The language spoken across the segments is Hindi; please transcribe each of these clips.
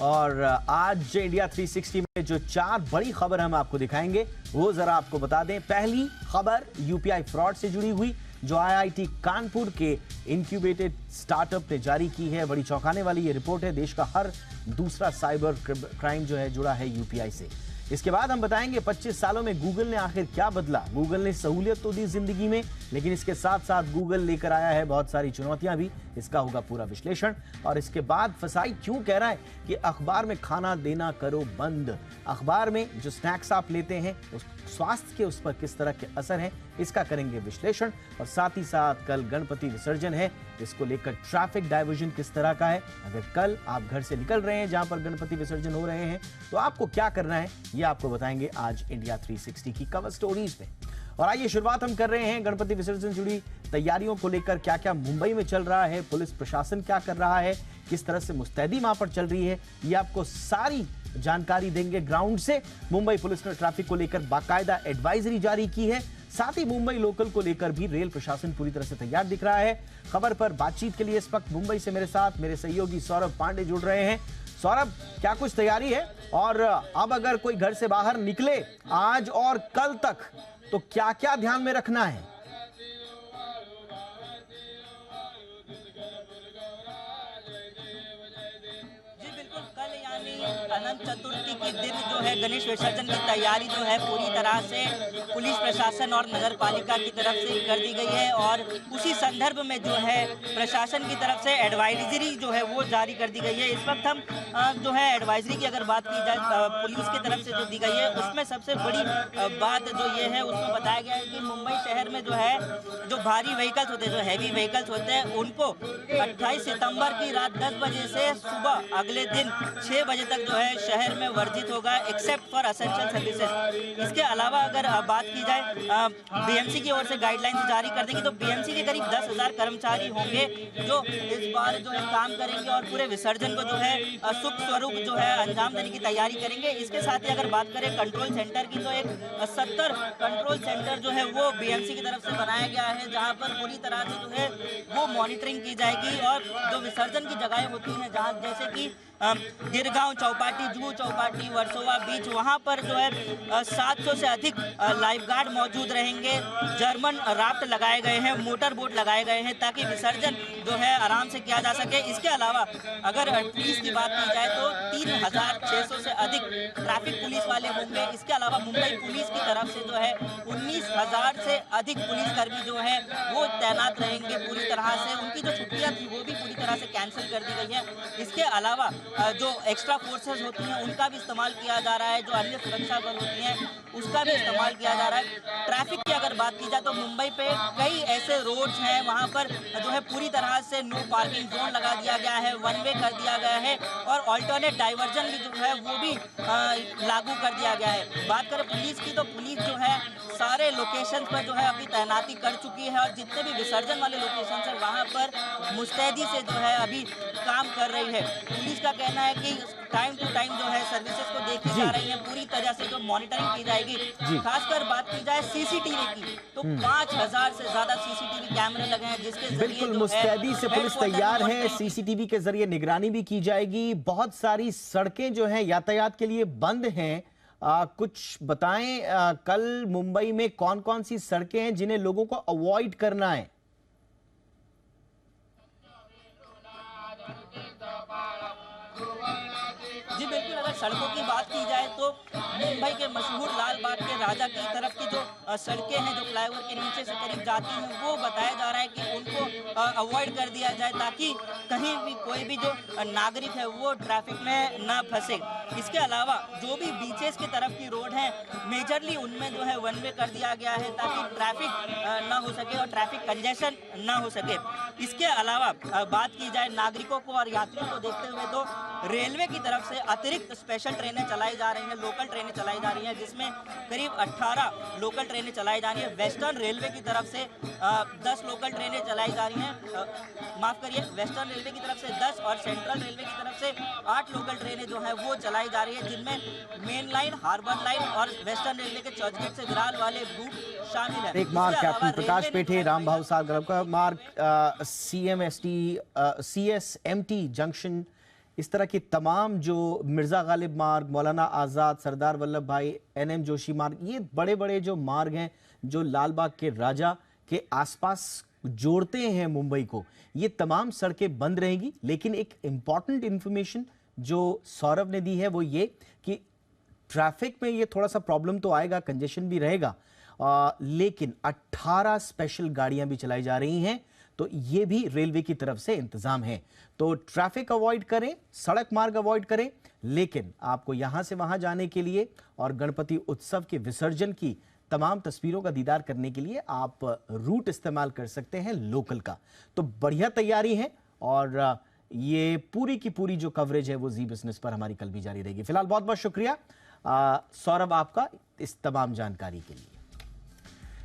और आज इंडिया 360 में जो 4 बड़ी खबर हम आपको दिखाएंगे वो जरा आपको बता दें। पहली खबर यूपीआई फ्रॉड से जुड़ी हुई जो आईआईटी कानपुर के इंक्यूबेटेड स्टार्टअप ने जारी की है। बड़ी चौंकाने वाली ये रिपोर्ट है। देश का हर दूसरा साइबर क्राइम जो है जुड़ा है यूपीआई से। इसके बाद हम बताएंगे 25 सालों में गूगल ने आखिर क्या बदला। गूगल ने सहूलियत तो दी जिंदगी में, लेकिन इसके साथ साथ गूगल लेकर आया है बहुत सारी चुनौतियां भी। इसका होगा पूरा विश्लेषण। और इसके बाद फसाई क्यों कह रहा है कि अखबार में खाना देना करो बंद। अखबार में जो स्नैक्स आप लेते हैं उस स्वास्थ्य के उस पर किस तरह के असर हैं, इसका करेंगे विश्लेषण। और साथ ही साथ कल गणपति विसर्जन है, इसको लेकर ट्रैफिक डाइवर्जन किस तरह का है। अगर कल आप घर से निकल रहे हैं जहां पर गणपति विसर्जन हो रहे हैं तो आपको क्या करना है, ये आपको बताएंगे आज इंडिया 360 की कवर स्टोरीज में। और आइए शुरुआत हम कर रहे हैं गणपति विसर्जन से जुड़ी तैयारियों को लेकर। क्या क्या मुंबई में चल रहा है, पुलिस प्रशासन क्या कर रहा है, किस तरह से मुस्तैदी वहां पर चल रही है, ये आपको सारी जानकारी देंगे ग्राउंड से। मुंबई पुलिस ने ट्रैफिक को लेकर बाकायदा एडवाइजरी जारी की है। साथ ही मुंबई लोकल को लेकर भी रेल प्रशासन पूरी तरह से तैयार दिख रहा है। खबर पर बातचीत के लिए इस वक्त मुंबई से मेरे साथ मेरे सहयोगी सौरभ पांडे जुड़ रहे हैं। सौरभ, क्या कुछ तैयारी है, और अब अगर कोई घर से बाहर निकले आज और कल तक तो क्या क्या ध्यान में रखना है? अनंत चतुर्थी के दिन जो है गणेश विसर्जन की तैयारी जो है पूरी तरह से पुलिस प्रशासन और नगर पालिका की तरफ से कर दी गई है। और उसी संदर्भ में जो है प्रशासन की तरफ से एडवाइजरी जो है वो जारी कर दी गई है। इस वक्त हम जो है एडवाइजरी की अगर बात की जाए पुलिस की तरफ से जो दी गई है उसमें सबसे बड़ी बात जो ये है उसमें बताया गया है कि मुंबई शहर में जो है जो भारी व्हीकल्स होते हैं, जो हैवी व्हीकल्स होते हैं, उनको 28 सितंबर की रात 10 बजे से सुबह अगले दिन 6 बजे तक जो है शहर में वर्जित होगा एक्सेप्ट फॉर एसेंशियल सर्विसेज। इसके अलावा अगर बात की जाए बीएमसी की ओर से गाइडलाइंस जारी कर देंगे तो बीएमसी के करीब 10,000 कर्मचारी होंगे जो इस बार जो है काम करेंगे और पूरे विसर्जन को जो है शुभ स्वरूप जो है अंजाम देने की तैयारी करेंगे। इसके साथ ही अगर बात करें कंट्रोल सेंटर की तो एक 70 कंट्रोल सेंटर जो है वो बीएमसी की तरफ से बनाया गया है, जहां पर पूरी तरह से जो है वो मॉनिटरिंग की जाएगी। और जो विसर्जन की जगहें होती हैं जहाँ जैसे कि गिरगांव चौपाटी, जुहू चौपाटी, वर्सोवा बीच, वहां पर जो है 700 से अधिक लाइफगार्ड मौजूद रहेंगे। जर्मन राफ्ट लगाए गए हैं, मोटर बोट लगाए गए हैं ताकि विसर्जन जो है आराम से किया जा सके। इसके अलावा अगर पुलिस की बात की जाए तो 3,600 से अधिक ट्रैफिक पुलिस वाले होंगे। इसके अलावा मुंबई पुलिस की तरफ से जो है 19,000 से अधिक पुलिसकर्मी जो है वो तैनात रहेंगे पूरी तरह से। उनकी जो छुट्टियां थी वो भी पूरी तरह से कैंसिल कर दी गई है। इसके अलावा जो एक्स्ट्रा फोर्सेस होती हैं उनका भी इस्तेमाल किया जा रहा है, जो अन्य सुरक्षा बल होती हैं उसका भी इस्तेमाल किया जा रहा है। ट्रैफिक की अगर बात की जाए तो मुंबई पे कई ऐसे रोड्स हैं वहां पर जो है पूरी तरह से नो पार्किंग जोन लगा दिया गया है, वन वे कर दिया गया है और ऑल्टरनेट डाइवर्जन भी जो है वो भी लागू कर दिया गया है। बात करें पुलिस की तो पुलिस जो है सारे लोकेशन पर जो है अभी तैनाती कर चुकी है और जितने भी विसर्जन वाले लोकेशन है वहां पर मुस्तैदी से जो है अभी काम कर रही है। पुलिस का कहना है कि टाइम टू टाइम जो है सर्विसेज को देखी जा रही है, पूरी तरह से जो मॉनिटरिंग की जाएगी। खासकर बात की जाए सीसीटीवी की तो 5,000 से ज्यादा सीसीटीवी कैमरे लगे हैं जिसके जरिए बिल्कुल मुस्तैदी से पुलिस तैयार है। सीसीटीवी के जरिए निगरानी भी की जाएगी। बहुत सारी सड़कें जो है यातायात के लिए बंद हैं। कुछ बताएं कल मुंबई में कौन कौन सी सड़कें हैं जिन्हें लोगों को अवॉइड करना है? जी बिल्कुल, अगर सड़कों की बात की जाए तो मुंबई के मशहूर लाल बाग के राजा की तरफ की जो सड़कें हैं जो फ्लाईओवर के नीचे से करीब जाती हैं वो बताया जा रहा है कि उनको अवॉइड कर दिया जाए ताकि कहीं भी कोई भी जो नागरिक है वो ट्रैफिक में ना फंसे। इसके अलावा जो भी बीचेस की तरफ की रोड है मेजरली उनमें जो है वन वे कर दिया गया है ताकि ट्रैफिक ना हो सके और ट्रैफिक कंजेशन ना हो सके। इसके अलावा बात की जाए नागरिकों को और यात्रियों को देखते हुए तो रेलवे की तरफ से अतिरिक्त स्पेशल ट्रेनें चलाई जा रही हैं, लोकल ट्रेनें चलाई जा रही हैं जिसमें करीब 18 लोकल ट्रेनें चलाई जा रही हैं। वेस्टर्न रेलवे की तरफ से 10 लोकल ट्रेनें चलाई जा रही हैं, माफ करिए वेस्टर्न रेलवे की तरफ से 10 और सेंट्रल रेलवे की तरफ से 8 लोकल ट्रेनें जो है वो चलाई जा रही है जिनमें मेन लाइन, हार्बर लाइन और वेस्टर्न रेलवे के चर्चगेट से विरार वाले रूट शामिल है। एक मार्ग कैप्टन प्रकाश पेठे, रामभाऊ सागर का मार्ग CSMT जंक्शन इस तरह के तमाम जो मिर्ज़ा गालिब मार्ग, मौलाना आज़ाद, सरदार वल्लभ भाई, एनएम जोशी मार्ग, ये बड़े बड़े जो मार्ग हैं जो लाल बाग के राजा के आसपास जोड़ते हैं मुंबई को, ये तमाम सड़कें बंद रहेंगी। लेकिन एक इंपॉर्टेंट इंफॉर्मेशन जो सौरभ ने दी है वो ये कि ट्रैफिक में ये थोड़ा सा प्रॉब्लम तो आएगा, कंजेशन भी रहेगा, लेकिन 18 स्पेशल गाड़ियां भी चलाई जा रही हैं, तो ये भी रेलवे की तरफ से इंतजाम है। तो ट्रैफिक अवॉइड करें, सड़क मार्ग अवॉइड करें, लेकिन आपको यहां से वहां जाने के लिए और गणपति उत्सव के विसर्जन की तमाम तस्वीरों का दीदार करने के लिए आप रूट इस्तेमाल कर सकते हैं लोकल का। तो बढ़िया तैयारी है और ये पूरी की पूरी जो कवरेज है वो जी बिजनेस पर हमारी कल भी जारी रहेगी। फिलहाल बहुत बहुत शुक्रिया सौरभ आपका इस तमाम जानकारी के लिए।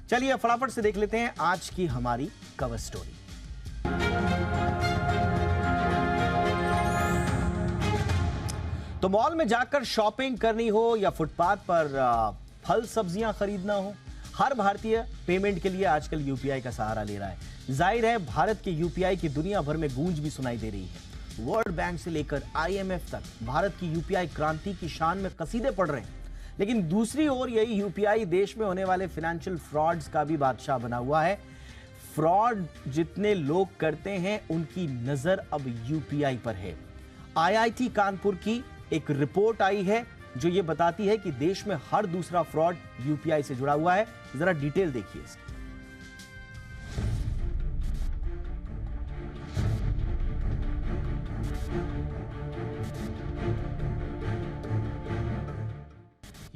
चलिए फटाफट से देख लेते हैं आज की हमारी कवर स्टोरी। तो मॉल में जाकर शॉपिंग करनी हो या फुटपाथ पर फल सब्जियां खरीदना हो, हर भारतीय पेमेंट के लिए आजकल यूपीआई का सहारा ले रहा है। जाहिर है भारत के यूपीआई की दुनिया भर में गूंज भी सुनाई दे रही है। वर्ल्ड बैंक से लेकर आईएमएफ तक भारत की यूपीआई क्रांति की शान में कसीदे पड़ रहे हैं। लेकिन दूसरी ओर यही यूपीआई देश में होने वाले फाइनेंशियल फ्रॉड्स का भी बादशाह बना हुआ है। फ्रॉड जितने लोग करते हैं उनकी नजर अब यूपीआई पर है। आईआईटी कानपुर की एक रिपोर्ट आई है जो ये बताती है कि देश में हर दूसरा फ्रॉड यूपीआई से जुड़ा हुआ है। जरा डिटेल देखिए इसकी।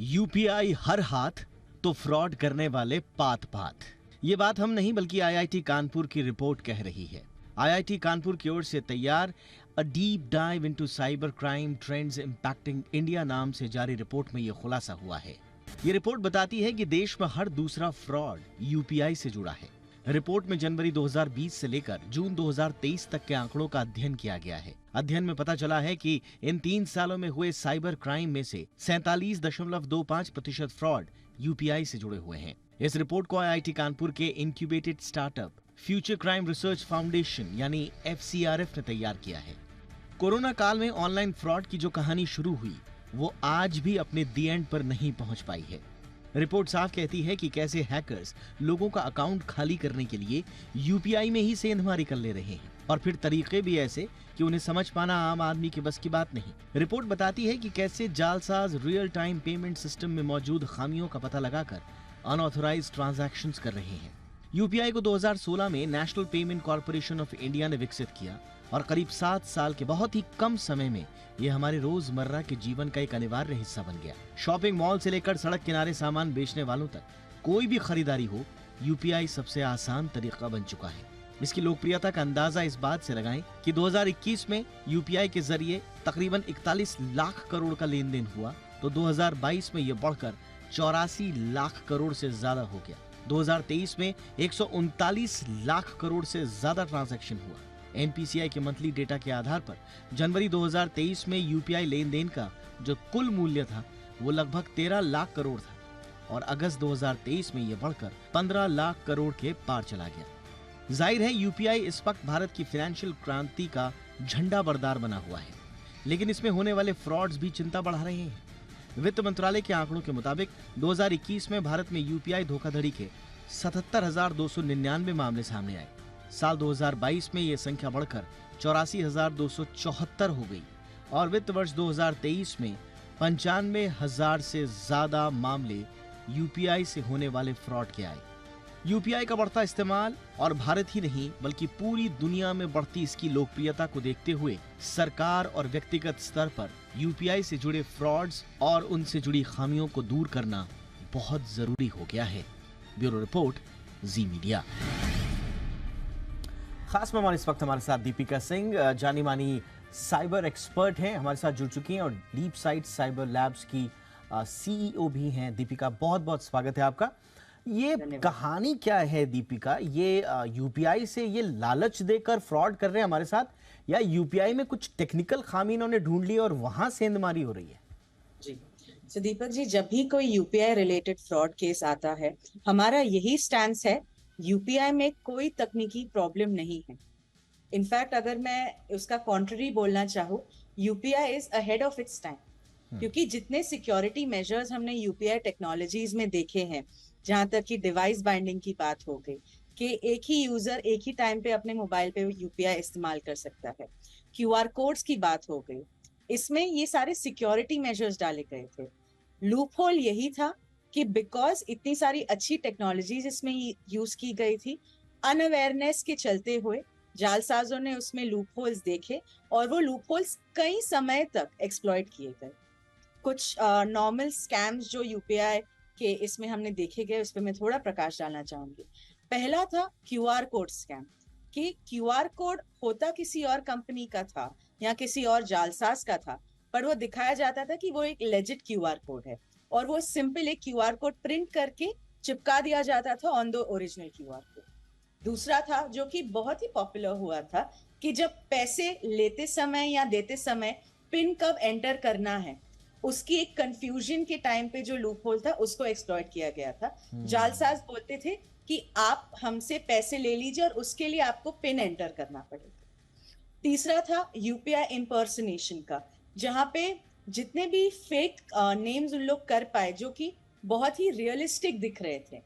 यूपीआई हर हाथ तो फ्रॉड करने वाले पात पात, ये बात हम नहीं बल्कि आईआईटी कानपुर की रिपोर्ट कह रही है। आईआईटी कानपुर की ओर से तैयार a deep dive into cyber crime trends impacting India नाम से जारी रिपोर्ट में यह खुलासा हुआ है। ये रिपोर्ट बताती है कि देश में हर दूसरा फ्रॉड यूपीआई से जुड़ा है। रिपोर्ट में जनवरी 2020 से लेकर जून 2023 तक के आंकड़ों का अध्ययन किया गया है। अध्ययन में पता चला है कि इन 3 सालों में हुए साइबर क्राइम में से 47.25% फ्रॉड यूपीआई से जुड़े हुए हैं। इस रिपोर्ट को आईआईटी कानपुर के incubated startup future crime research foundation यानी FCRF ने तैयार किया है। कोरोना काल में ऑनलाइन फ्रॉड की जो कहानी शुरू हुई वो आज भी अपने दी एंड पर नहीं पहुंच पाई है। रिपोर्ट साफ कहती है कि कैसे हैकर्स लोगों का अकाउंट खाली करने के लिए यूपीआई में ही सेंधमारी कर ले रहे हैं और फिर तरीके भी ऐसे कि उन्हें समझ पाना आम आदमी के बस की बात नहीं। रिपोर्ट बताती है कि कैसे जालसाज रियल टाइम पेमेंट सिस्टम में मौजूद खामियों का पता लगाकर अनऑथराइज्ड ट्रांजैक्शंस कर रहे हैं। यूपीआई को 2016 में national payment corporation of India ने विकसित किया और करीब 7 साल के बहुत ही कम समय में ये हमारे रोजमर्रा के जीवन का एक अनिवार्य हिस्सा बन गया। शॉपिंग मॉल से लेकर सड़क किनारे सामान बेचने वालों तक कोई भी खरीदारी हो, यूपीआई सबसे आसान तरीका बन चुका है। इसकी लोकप्रियता का अंदाजा इस बात से लगाएं कि 2021 में यूपीआई के जरिए तकरीबन 41 लाख करोड़ का लेन देन हुआ, तो 2022 में यह बढ़कर 84 लाख करोड़ से ज्यादा हो गया। 2023 में 139 लाख करोड़ से ज्यादा ट्रांजैक्शन हुआ। एनपीसीआई के मंथली डेटा के आधार पर जनवरी 2023 में यूपीआई लेन देन का जो कुल मूल्य था वो लगभग 13 लाख करोड़ था और अगस्त 2023 में यह बढ़कर 15 लाख करोड़ के पार चला गया। जाहिर है यूपीआई इस वक्त भारत की फाइनेंशियल क्रांति का झंडा बरदार बना हुआ है, लेकिन इसमें होने वाले फ्रॉड्स भी चिंता बढ़ा रहे हैं। वित्त मंत्रालय के आंकड़ों के मुताबिक 2021 में भारत में यूपीआई धोखाधड़ी के 77,299 मामले सामने आए। साल 2022 में यह संख्या बढ़कर 84,274 हो गई और वित्त वर्ष 2023 में 95,000 से ज्यादा मामले यूपीआई से होने वाले फ्रॉड के आए। यूपीआई का बढ़ता इस्तेमाल और भारत ही नहीं बल्कि पूरी दुनिया में बढ़ती इसकी लोकप्रियता को देखते हुए सरकार और व्यक्तिगत स्तर पर यूपीआई से जुड़े फ्रॉड्स और उनसे जुड़ी खामियों को दूर करना बहुत जरूरी हो गया है। Bureau report, Zee media. खास मेहमान इस वक्त हमारे साथ दीपिका सिंह, जानी मानी साइबर एक्सपर्ट हैं, हमारे साथ जुड़ चुकी हैं और डीप साइट साइबर लैब्स की सीईओ भी हैं। दीपिका, बहुत बहुत स्वागत है आपका। ये कहानी क्या है दीपिका? ये यूपीआई से ये लालच देकर फ्रॉड कर रहे हैं हमारे साथ, या यूपीआई में कुछ टेक्निकल खामी इन्होंने ढूंढ ली और वहां सेंधमारी हो रही है? जी, तो दीपक जी, जब भी कोई यूपीआई रिलेटेड फ्रॉड केस आता है, हमारा यही स्टैंस है, यूपीआई में कोई तकनीकी प्रॉब्लम नहीं है। इनफैक्ट अगर मैं उसका कॉन्ट्ररी बोलना चाहूँ UPI is ahead of its time, क्योंकि जितने सिक्योरिटी मेजर्स हमने यूपीआई टेक्नोलॉजीज में देखे हैं, जहां तक कि डिवाइस बाइंडिंग की बात हो गई कि एक ही यूजर एक ही टाइम पे अपने मोबाइल पे यूपीआई इस्तेमाल कर सकता है, क्यूआर कोड्स की बात हो गई, इसमें ये सारे सिक्योरिटी मेजर्स डाले गए थे। लूप होल यही था कि बिकॉज इतनी सारी अच्छी टेक्नोलॉजीज इसमें यूज की गई थी, अनअवेयरनेस के चलते हुए जालसाजों ने उसमें लूप होल्स देखे और वो लूप होल्स कई समय तक एक्सप्लॉइट किए गए। कुछ नॉर्मल स्कैम्स जो यूपीआई के इसमें हमने देखे गए, उस पर मैं थोड़ा प्रकाश डालना चाहूंगी। पहला था क्यूआर कोड स्कैम, कि क्यूआर कोड होता किसी और कंपनी का था या किसी और जालसाज का था, पर वो दिखाया जाता था कि वो एक लेजिट क्यूआर कोड है और वो सिंपल एक क्यूआर कोड प्रिंट करके चिपका दिया जाता था on the original QR code. दूसरा था जो कि बहुत ही पॉपुलर हुआ था, कि जब पैसे लेते समय या देते समय पिन कब एंटर करना है, उसकी एक कंफ्यूजन के टाइम पे जो लूप होल था उसको एक्सप्लॉइट किया गया था। जालसाज बोलते थे कि आप हमसे पैसे ले लीजिए और उसके लिए आपको पिन एंटर करना पड़ेगा। तीसरा था यूपीआई इम्पर्सनेशन का, जहां पे जितने भी फेक नेम्स उन लोग कर पाए जो कि बहुत ही रियलिस्टिक दिख रहे थे,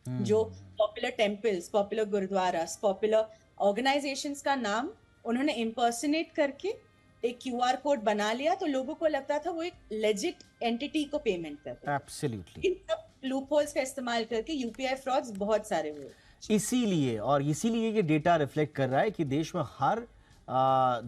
जो popular temples, popular gurdwaras, popular organisations का नाम उन्होंने इम्पर्सनेट करके एक क्यूआर कोड बना लिया, तो लोगों को लगता था वो एक लेजिट एंटिटी को पेमेंट कर रहे हैं। एब्सोल्युटली। इन सब लूप होल्स का इस्तेमाल करके यूपीआई फ्रॉड्स बहुत सारे हुए। इसीलिए ये डेटा रिफ्लेक्ट कर रहा है कि देश में हर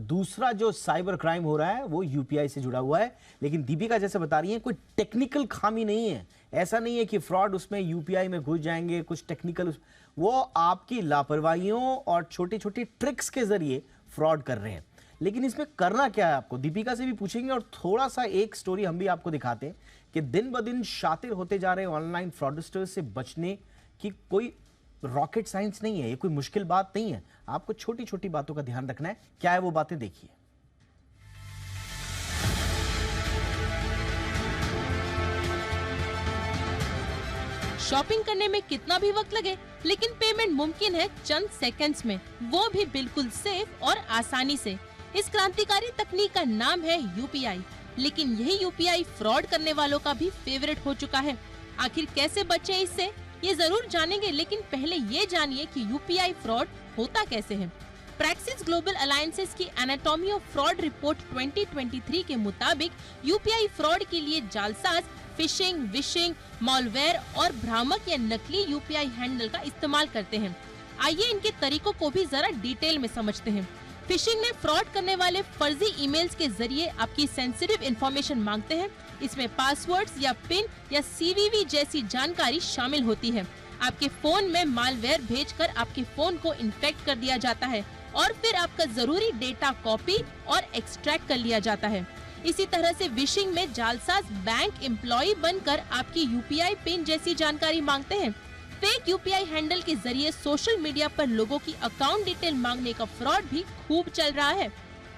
दूसरा जो साइबर क्राइम हो रहा है वो यूपीआई से जुड़ा हुआ है। लेकिन दीपिका जैसे बता रही है, कोई टेक्निकल खामी नहीं है, ऐसा नहीं है कि फ्रॉड उसमें यूपीआई में घुस जाएंगे, कुछ टेक्निकल, वो आपकी लापरवाहियों और छोटी छोटी ट्रिक्स के जरिए फ्रॉड कर रहे हैं। लेकिन इसमें करना क्या है आपको, दीपिका से भी पूछेंगे और थोड़ा सा एक स्टोरी हम भी आपको दिखाते हैं कि दिन ब दिन शातिर होते जा रहे ऑनलाइन फ्रॉडस्टर्स से बचने की कोई रॉकेट साइंस नहीं है, ये कोई मुश्किल बात नहीं है। आपको छोटी छोटी बातों का ध्यान रखना है। क्या है वो बातें, देखिए। शॉपिंग करने में कितना भी वक्त लगे, लेकिन पेमेंट मुमकिन है चंद सेकंड्स में, वो भी बिल्कुल सेफ और आसानी से। इस क्रांतिकारी तकनीक का नाम है यूपीआई। लेकिन यही यूपीआई फ्रॉड करने वालों का भी फेवरेट हो चुका है। आखिर कैसे बचें इससे, ये जरूर जानेंगे, लेकिन पहले ये जानिए कि यूपीआई फ्रॉड होता कैसे है। प्रैक्सिस ग्लोबल अलायंसेस की एनाटॉमी ऑफ फ्रॉड रिपोर्ट 2023 के मुताबिक यूपीआई फ्रॉड के लिए जालसाज फिशिंग, विशिंग, मॉलवेयर और भ्रामक या नकली यूपीआई हैंडल का इस्तेमाल करते हैं। आइए इनके तरीकों को भी जरा डिटेल में समझते हैं। फिशिंग में फ्रॉड करने वाले फर्जी ईमेल्स के जरिए आपकी सेंसिटिव इंफॉर्मेशन मांगते हैं। इसमें पासवर्ड्स या पिन या सीवीवी जैसी जानकारी शामिल होती है। आपके फोन में मालवेयर भेजकर आपके फोन को इन्फेक्ट कर दिया जाता है और फिर आपका जरूरी डेटा कॉपी और एक्सट्रैक्ट कर लिया जाता है। इसी तरह से विशिंग में जालसाज बैंक एम्प्लॉय बनकर आपकी यूपीआई पिन जैसी जानकारी मांगते हैं। फेक यूपीआई हैंडल के जरिए सोशल मीडिया पर लोगों की अकाउंट डिटेल मांगने का फ्रॉड भी खूब चल रहा है।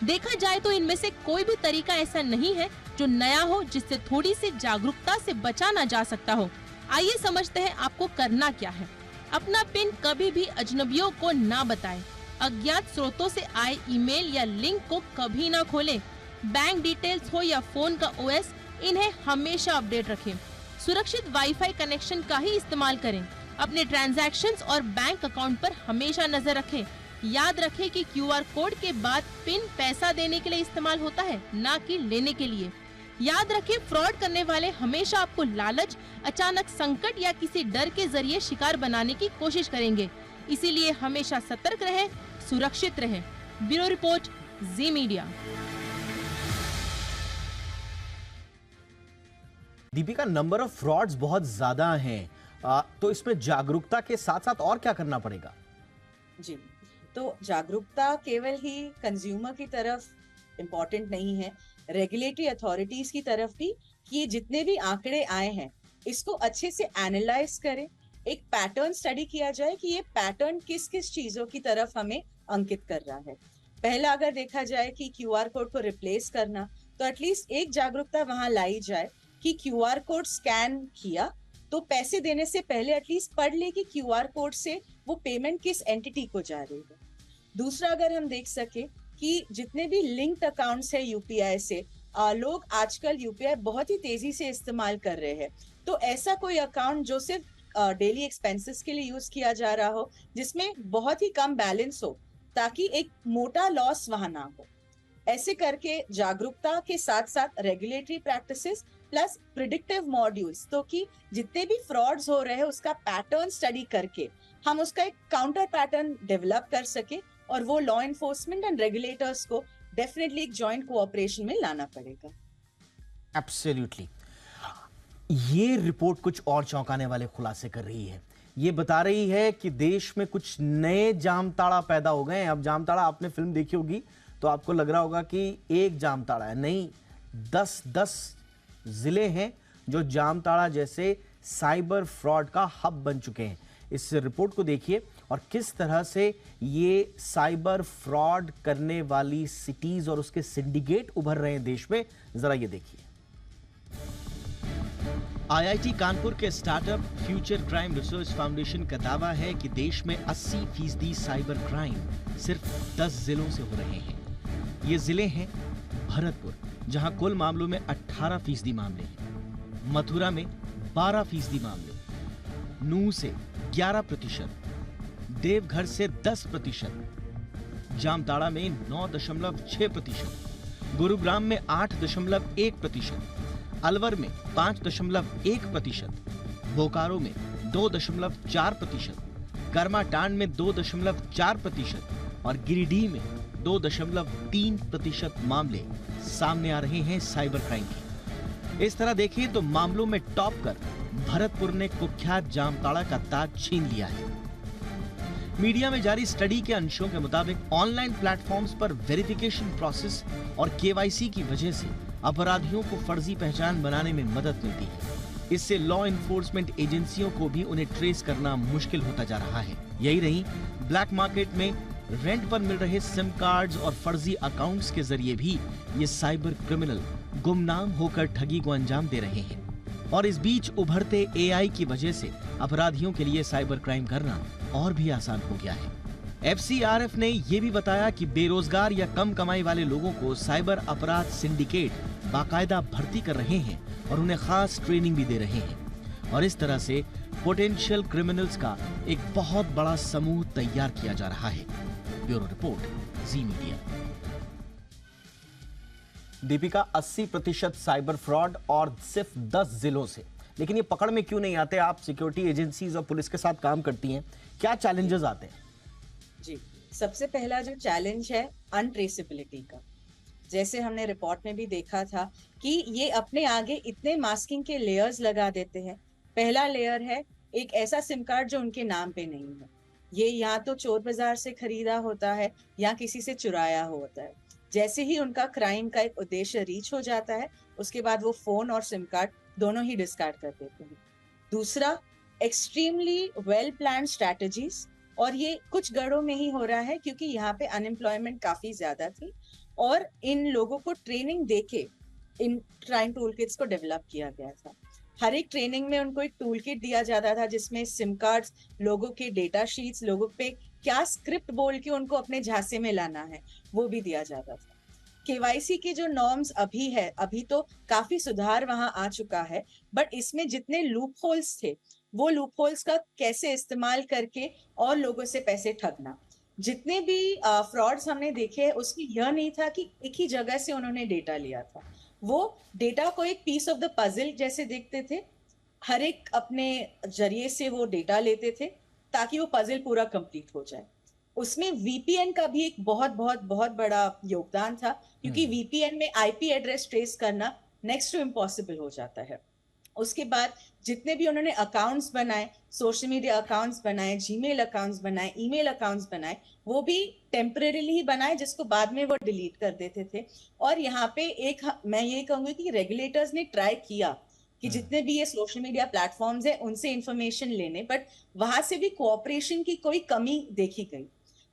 देखा जाए तो इनमें से कोई भी तरीका ऐसा नहीं है जो नया हो, जिससे थोड़ी सी जागरूकता से बचा ना जा सकता हो। आइए समझते हैं आपको करना क्या है। अपना पिन कभी भी अजनबियों को ना बताएं। अज्ञात स्रोतों से आए ईमेल या लिंक को कभी ना खोलें। बैंक डिटेल्स हो या फोन का ओएस, इन्हें हमेशा अपडेट रखें। सुरक्षित वाईफाई कनेक्शन का ही इस्तेमाल करें। अपने ट्रांजैक्शंस और बैंक अकाउंट पर हमेशा नजर रखें। याद रखें कि क्यूआर कोड के बाद पिन पैसा देने के लिए इस्तेमाल होता है, ना कि लेने के लिए। याद रखें, फ्रॉड करने वाले हमेशा आपको लालच, अचानक संकट या किसी डर के जरिए शिकार बनाने की कोशिश करेंगे। इसीलिए हमेशा सतर्क रहें, सुरक्षित रहें। Bureau report, Zee media. Deepika, number of frauds बहुत ज्यादा हैं, तो इसमें जागरूकता के साथ साथ और क्या करना पड़ेगा? जी, तो जागरूकता केवल ही कंज्यूमर की तरफ इम्पोर्टेंट नहीं है, रेगुलेटरी अथॉरिटीज की तरफ भी, कि ये जितने भी आंकड़े आए हैं इसको अच्छे से एनालाइज करें, एक पैटर्न स्टडी किया जाए कि ये पैटर्न किस किस चीजों की तरफ हमें अंकित कर रहा है। पहला अगर देखा जाए कि क्यूआर कोड को रिप्लेस करना, तो एटलीस्ट एक जागरूकता वहां लाई जाए कि क्यूआर कोड स्कैन किया तो पैसे देने से पहले एटलीस्ट पढ़ ले कि क्यूआर कोड से वो पेमेंट किस एंटिटी को जा रही है। दूसरा, अगर हम देख सके कि जितने भी लिंक्ड अकाउंट्स है यूपीआई से, लोग आजकल यूपीआई बहुत ही तेजी से इस्तेमाल कर रहे हैं। तो ऐसा कोई अकाउंट जो सिर्फ डेली एक्सपेंसेस के लिए यूज किया जा रहा हो, जिसमें बहुत ही कम बैलेंस हो, ताकि एक मोटा लॉस वहां ना हो, ऐसे करके जागरूकता के साथ साथ regulatory practices plus predictive modules, तो कि जितने भी फ्रॉड्स हो रहे हैं उसका पैटर्न स्टडी करके हम उसका एक काउंटर पैटर्न डेवलप कर सके, और वो लॉ एनफोर्समेंट एंड रेगुलेटर्स को डेफिनेटली एक जॉइंट कोऑपरेशन में लाना पड़ेगा। एब्सोल्युटली। ये रिपोर्ट कुछ और चौंकाने वाले खुलासे कर रही है। ये बता रही है कि देश में कुछ नए जामताड़ा पैदा हो गए हैं। अब जामताड़ा, आपने फिल्म देखी होगी तो आपको लग रहा होगा कि एक जामताड़ा है, नहीं, 10 जिले हैं जो जामताड़ा जैसे साइबर फ्रॉड का हब बन चुके हैं। इस रिपोर्ट को देखिए और किस तरह से ये साइबर फ्रॉड करने वाली सिटीज और उसके सिंडिकेट उभर रहे हैं देश में। जरा ये देखिए। आईआईटी कानपुर के startup future crime research foundation का दावा है कि देश में 80% साइबर क्राइम सिर्फ 10 जिलों से हो रहे हैं। ये जिले हैं भरतपुर, जहां कुल मामलों में 18% मामले हैं, मथुरा में 12% मामले, नूह से 11%, देवघर से 10%, जामताड़ा में 9.6%, गुरुग्राम में 8.1%, अलवर में 5.1%, बोकारो में 2.4%, करमाटांड में 2.4% और गिरिडीह में 2.3% मामले सामने आ रहे हैं साइबर क्राइम के। इस तरह देखें तो मामलों में टॉप कर भरतपुर ने कुख्यात जामताड़ा का ताज छीन लिया है। मीडिया में जारी स्टडी के अंशों के मुताबिक ऑनलाइन प्लेटफॉर्म्स पर वेरिफिकेशन प्रोसेस और केवाईसी की वजह से अपराधियों को फर्जी पहचान बनाने में मदद मिलती है। इससे लॉ एनफोर्समेंट एजेंसियों को भी उन्हें ट्रेस करना मुश्किल होता जा रहा है। यही नहीं, ब्लैक मार्केट में रेंट पर मिल रहे सिम कार्ड्स और फर्जी अकाउंट्स के जरिए भी ये साइबर क्रिमिनल गुमनाम होकर ठगी को अंजाम दे रहे हैं। और इस बीच उभरते एआई की वजह से अपराधियों के लिए साइबर क्राइम करना और भी आसान हो गया है। एफसीआरएफ ने यह भी बताया कि बेरोजगार या कम कमाई वाले लोगों को साइबर अपराध सिंडिकेट बाकायदा भर्ती कर रहे हैं और उन्हें खास ट्रेनिंग भी दे रहे हैं। और इस तरह से पोटेंशियल क्रिमिनल्स का एक बहुत बड़ा समूह तैयार किया जा रहा है। Bureau report, Zee media. Deepika, 80% cyber fraud और सिर्फ 10 जिलों से, लेकिन ये पकड़ में क्यों नहीं आते? आप सिक्योरिटी एजेंसीज और पुलिस के साथ काम करती हैं, क्या चैलेंजेस आते हैं? जी, सबसे पहला जो चैलेंज है अनट्रेसेबिलिटी का। जैसे हमने रिपोर्ट में भी देखा था कि ये अपने आगे इतने मास्किंग के लेयर्स लगा देते हैं। पहला लेयर है एक ऐसा सिम कार्ड जो उनके नाम पे नहीं है। ये या तो चोर बाजार से खरीदा होता है या किसी से चुराया होता है। जैसे ही उनका क्राइम का एक उद्देश्य रीच हो जाता है, उसके बाद वो फोन और सिम कार्ड दोनों ही डिस्कार्ड कर देते हैं। दूसरा, एक्सट्रीमली वेल प्लान स्ट्रैटेजीज, और ये कुछ गढ़ों में ही हो रहा है क्योंकि यहाँ पे अनएम्प्लॉयमेंट काफी ज्यादा थी और इन लोगों को ट्रेनिंग देके इन क्राइम टूल किट्स को डेवलप किया गया था। हर एक ट्रेनिंग में उनको एक टूल किट दिया जाता था जिसमें सिम कार्ड्स, लोगों के डेटा शीट्स, लोगों पे क्या स्क्रिप्ट बोल के उनको अपने झांसे में लाना है, वो भी दिया जाता था। केवाईसी के जो नॉर्म्स अभी है, अभी तो काफी सुधार वहां आ चुका है, बट इसमें जितने लूप होल्स थे, वो लूप होल्स का कैसे इस्तेमाल करके और लोगों से पैसे ठगना। जितने भी फ्रॉड्स हमने देखे हैं उसमें यह नहीं था कि एक ही जगह से उन्होंने डेटा लिया था। वो डेटा को एक पीस ऑफ द पजल जैसे देखते थे, हर एक अपने जरिए से वो डेटा लेते थे ताकि वो पजल पूरा कंप्लीट हो जाए। उसमें वीपीएन का भी एक बहुत बहुत बहुत बड़ा योगदान था, क्योंकि वीपीएन में आईपी एड्रेस ट्रेस करना नेक्स्ट टू इम्पॉसिबल हो जाता है। उसके बाद जितने भी उन्होंने अकाउंट्स बनाए, सोशल मीडिया अकाउंट्स बनाए, जीमेल अकाउंट्स बनाए, ईमेल अकाउंट्स बनाए, वो भी टेम्परेरीली ही बनाए जिसको बाद में वो डिलीट कर देते थे। और यहाँ पे एक मैं ये कहूंगी कि रेगुलेटर्स ने ट्राई किया कि जितने भी ये सोशल मीडिया प्लेटफॉर्म्स है उनसे इंफॉर्मेशन लेने, बट वहां से भी कोऑपरेशन की कोई कमी देखी गई।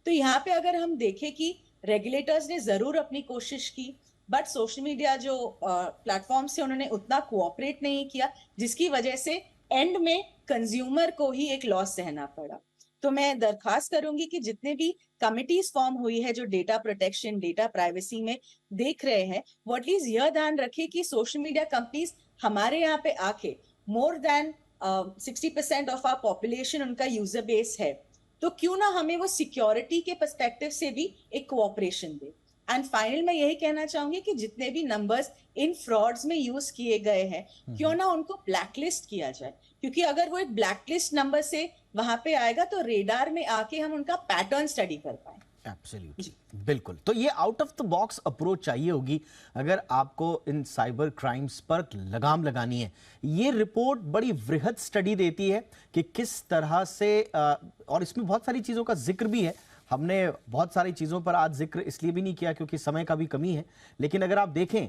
तो यहाँ पे अगर हम देखें कि रेगुलेटर्स ने जरूर अपनी कोशिश की, बट सोशल मीडिया जो प्लेटफॉर्म से उन्होंने उतना कोऑपरेट नहीं किया, जिसकी वजह से एंड में कंज्यूमर को ही एक लॉस सहना पड़ा। तो मैं दरखास्त करूंगी कि जितने भी कमिटीज फॉर्म हुई है जो डेटा प्रोटेक्शन, डेटा प्राइवेसी में देख रहे हैं, वो एटलीस्ट यह ध्यान रखे कि सोशल मीडिया कंपनीज हमारे यहाँ पे आके more than 60% of our population उनका यूजर बेस है, तो क्यों ना हमें वो सिक्योरिटी के पर्सपेक्टिव से भी एक कोऑपरेशन दे। एंड फाइनल मैं यही कहना चाहूंगी कि जितने भी नंबर्स इन फ्रॉड्स में यूज किए गए हैं, क्यों ना उनको ब्लैकलिस्ट किया जाए, क्योंकि अगर वो एक ब्लैकलिस्ट नंबर से वहां पे आएगा तो रेडार में आके हम उनका पैटर्न स्टडी कर पाए। एब्सोल्युटली, बिल्कुल। तो ये out of the box approach चाहिए होगी अगर आपको इन साइबर क्राइम्स पर लगाम लगानी है। ये रिपोर्ट बड़ी वृहद स्टडी देती है कि किस तरह से और इसमें बहुत सारी चीजों का जिक्र भी है। हमने बहुत सारी चीजों पर आज जिक्र इसलिए भी नहीं किया क्योंकि समय का भी कमी है, लेकिन अगर आप देखें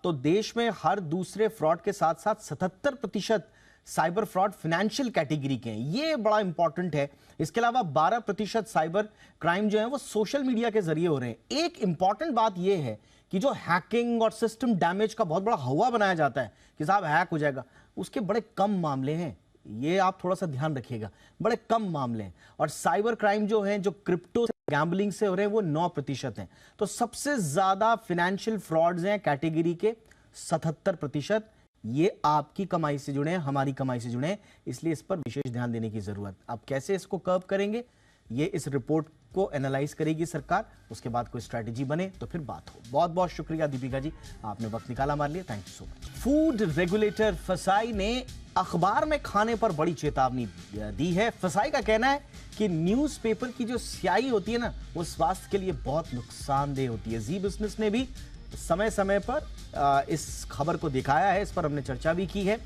तो देश में हर दूसरे फ्रॉड के साथ साथ 77% साइबर फ्रॉड फाइनेंशियल कैटेगरी के हैं। ये बड़ा इंपॉर्टेंट है। इसके अलावा 12% साइबर क्राइम जो है वो सोशल मीडिया के जरिए हो रहे हैं। एक इंपॉर्टेंट बात यह है कि जो हैकिंग और सिस्टम डैमेज का बहुत बड़ा हवा बनाया जाता है कि साहब हैक हो जाएगा, उसके बड़े कम मामले हैं। ये आप थोड़ा सा ध्यान रखिएगा, बड़े कम मामले हैं। और साइबर क्राइम जो है जो क्रिप्टो गैम्बलिंग से हो रहे हैं वो 9% हैं। तो सबसे ज्यादा फाइनेंशियल फ्रॉड्स हैं कैटेगरी के 77%। ये आपकी कमाई से जुड़े हैं, हमारी कमाई से जुड़े हैं, इसलिए इस पर विशेष ध्यान देने की जरूरत। आप कैसे इसको कर्व करेंगे, ये इस रिपोर्ट को एनालाइज करेगी सरकार, उसके बाद कोई स्ट्रैटेजी बने तो फिर बात हो। बहुत बहुत शुक्रिया दीपिका जी, आपने वक्त निकाला हमारे लिए, thank you so much. Food regulator फसाई ने अखबार में खाने पर बड़ी चेतावनी दी है। फसाई का कहना है कि न्यूज़पेपर की जो स्याही होती है ना, वो स्वास्थ्य के लिए बहुत नुकसानदेह होती है। जी बिजनेस ने भी समय समय पर इस खबर को दिखाया है, इस पर हमने चर्चा भी की है।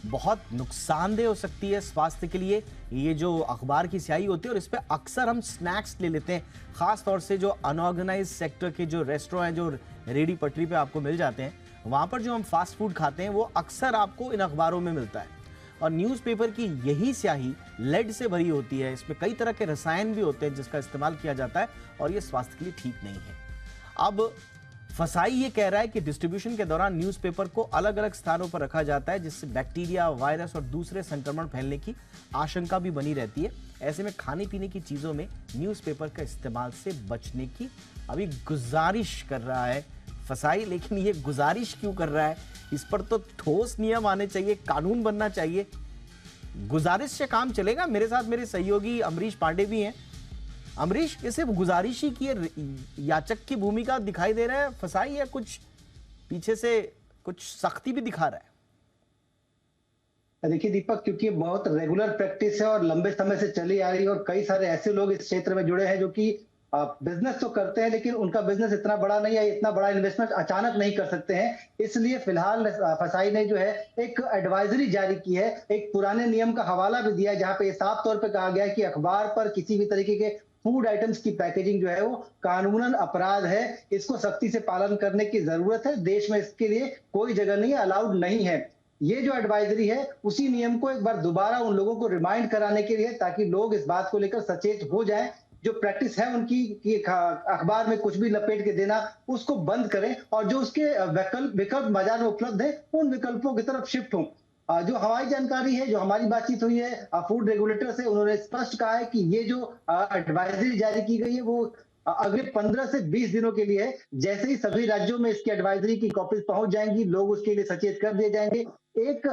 बहुत नुकसानदेह हो सकती है स्वास्थ्य के लिए ये जो अखबार की स्याही होती है, और इस पे अक्सर हम स्नैक्स ले लेते हैं, खास तौर से जो अनऑर्गेनाइज सेक्टर के जो रेस्टोरेंट हैं, जो रेडी पटरी पे आपको मिल जाते हैं, वहाँ पर जो हम फास्ट फूड खाते हैं वो अक्सर आपको इन अखबारों में मिलता है। और न्यूज़पेपर की यही स्याही लेड से भरी होती है, इसमें कई तरह के रसायन भी होते हैं जिसका इस्तेमाल किया जाता है, और ये स्वास्थ्य के लिए ठीक नहीं है। अब फसाई ये कह रहा है कि डिस्ट्रीब्यूशन के दौरान न्यूज़पेपर को अलग अलग स्थानों पर रखा जाता है, जिससे बैक्टीरिया, वायरस और दूसरे संक्रमण फैलने की आशंका भी बनी रहती है। ऐसे में खाने पीने की चीज़ों में न्यूज़पेपर का इस्तेमाल से बचने की अभी गुजारिश कर रहा है फसाई। लेकिन ये गुजारिश क्यों कर रहा है, इस पर तो ठोस नियम आने चाहिए, कानून बनना चाहिए। गुजारिश से काम चलेगा? मेरे साथ मेरे सहयोगी अमरीश पांडे भी हैं। अमरीश, ये सिर्फ गुजारिश ही की याचक की भूमिका दिखाई दे रहा है फसाई, या कुछ पीछे से कुछ सख्ती भी दिखा रहा है? देखिए दीपक, क्योंकि बहुत रेगुलर प्रैक्टिस है और लंबे समय से चली आ रही है, और कई सारे ऐसे लोग इस क्षेत्र में जुड़े हैं जो कि बिजनेस तो करते हैं, लेकिन उनका बिजनेस इतना बड़ा नहीं है, इतना बड़ा इन्वेस्टमेंट अचानक नहीं कर सकते हैं। इसलिए फिलहाल फसाई ने जो है एक एडवाइजरी जारी की है, एक पुराने नियम का हवाला भी दिया है, जहां पे साफ तौर पे कहा गया है कि अखबार पर किसी भी तरीके के फूड आइटम्स की पैकेजिंग जो है वो कानूनन अपराध है, इसको सख्ती से पालन करने की जरूरत है। देश में इसके लिए कोई जगह नहीं है, अलाउड नहीं है। ये जो एडवाइजरी है उसी नियम को एक बार दोबारा उन लोगों को रिमाइंड कराने के लिए, ताकि लोग इस बात को लेकर सचेत हो जाएं, जो प्रैक्टिस है उनकी कि अखबार में कुछ भी लपेट के देना, उसको बंद करें, और जो उसके विकल्प बाजार में उपलब्ध है उन विकल्पों की तरफ शिफ्ट हों। जो हवाई जानकारी है, जो हमारी बातचीत हुई है फूड रेगुलेटर से, उन्होंने स्पष्ट कहा है कि ये जो एडवाइजरी जारी की गई है वो अगले 15 से 20 दिनों के लिए है। जैसे ही सभी राज्यों में इसकी एडवाइजरी की कॉपीज पहुंच जाएंगी, लोग उसके लिए सचेत कर दिए जाएंगे। एक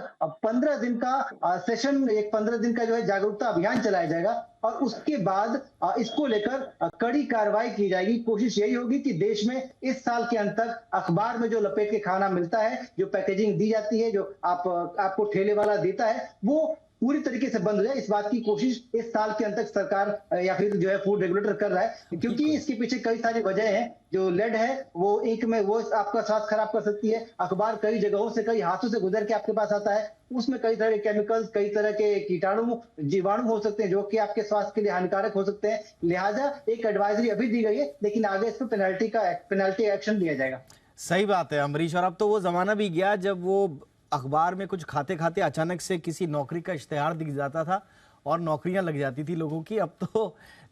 15 दिन का सेशन, एक 15 दिन का जो है जागरूकता अभियान चलाया जाएगा, और उसके बाद इसको लेकर कड़ी कार्रवाई की जाएगी। कोशिश यही होगी कि देश में इस साल के अंत तक अखबार में जो लपेट के खाना मिलता है, जो पैकेजिंग दी जाती है, जो आपको ठेले वाला देता है, वो पूरी तरीके से बंद हो जाए। इस बात की कोशिश इस साल के अंत तक सरकार या फिर जो है फूड रेगुलेटर कर रहा है, क्योंकि इसके पीछे कई सारी वजह हैं। जो लेड है वो एक में वो आपका स्वास्थ्य खराब कर सकती है। अखबार कई जगहों से, कई हाथों से गुजर के आपके पास आता है, उसमें कई तरह के केमिकल्स, कई तरह के कीटाणु, जीवाणु हो सकते हैं जो कि आपके स्वास्थ्य के लिए हानिकारक हो सकते हैं। लिहाजा एक एडवाइजरी अभी दी गई है, लेकिन आगे इस पर पेनल्टी एक्शन लिया जाएगा। सही बात है अमरीश, और अब तो वो जमाना भी गया जब वो अखबार में कुछ खाते खाते अचानक से किसी नौकरी का इश्तेहार दिख जाता था और नौकरियां लग जाती थी लोगों की। अब तो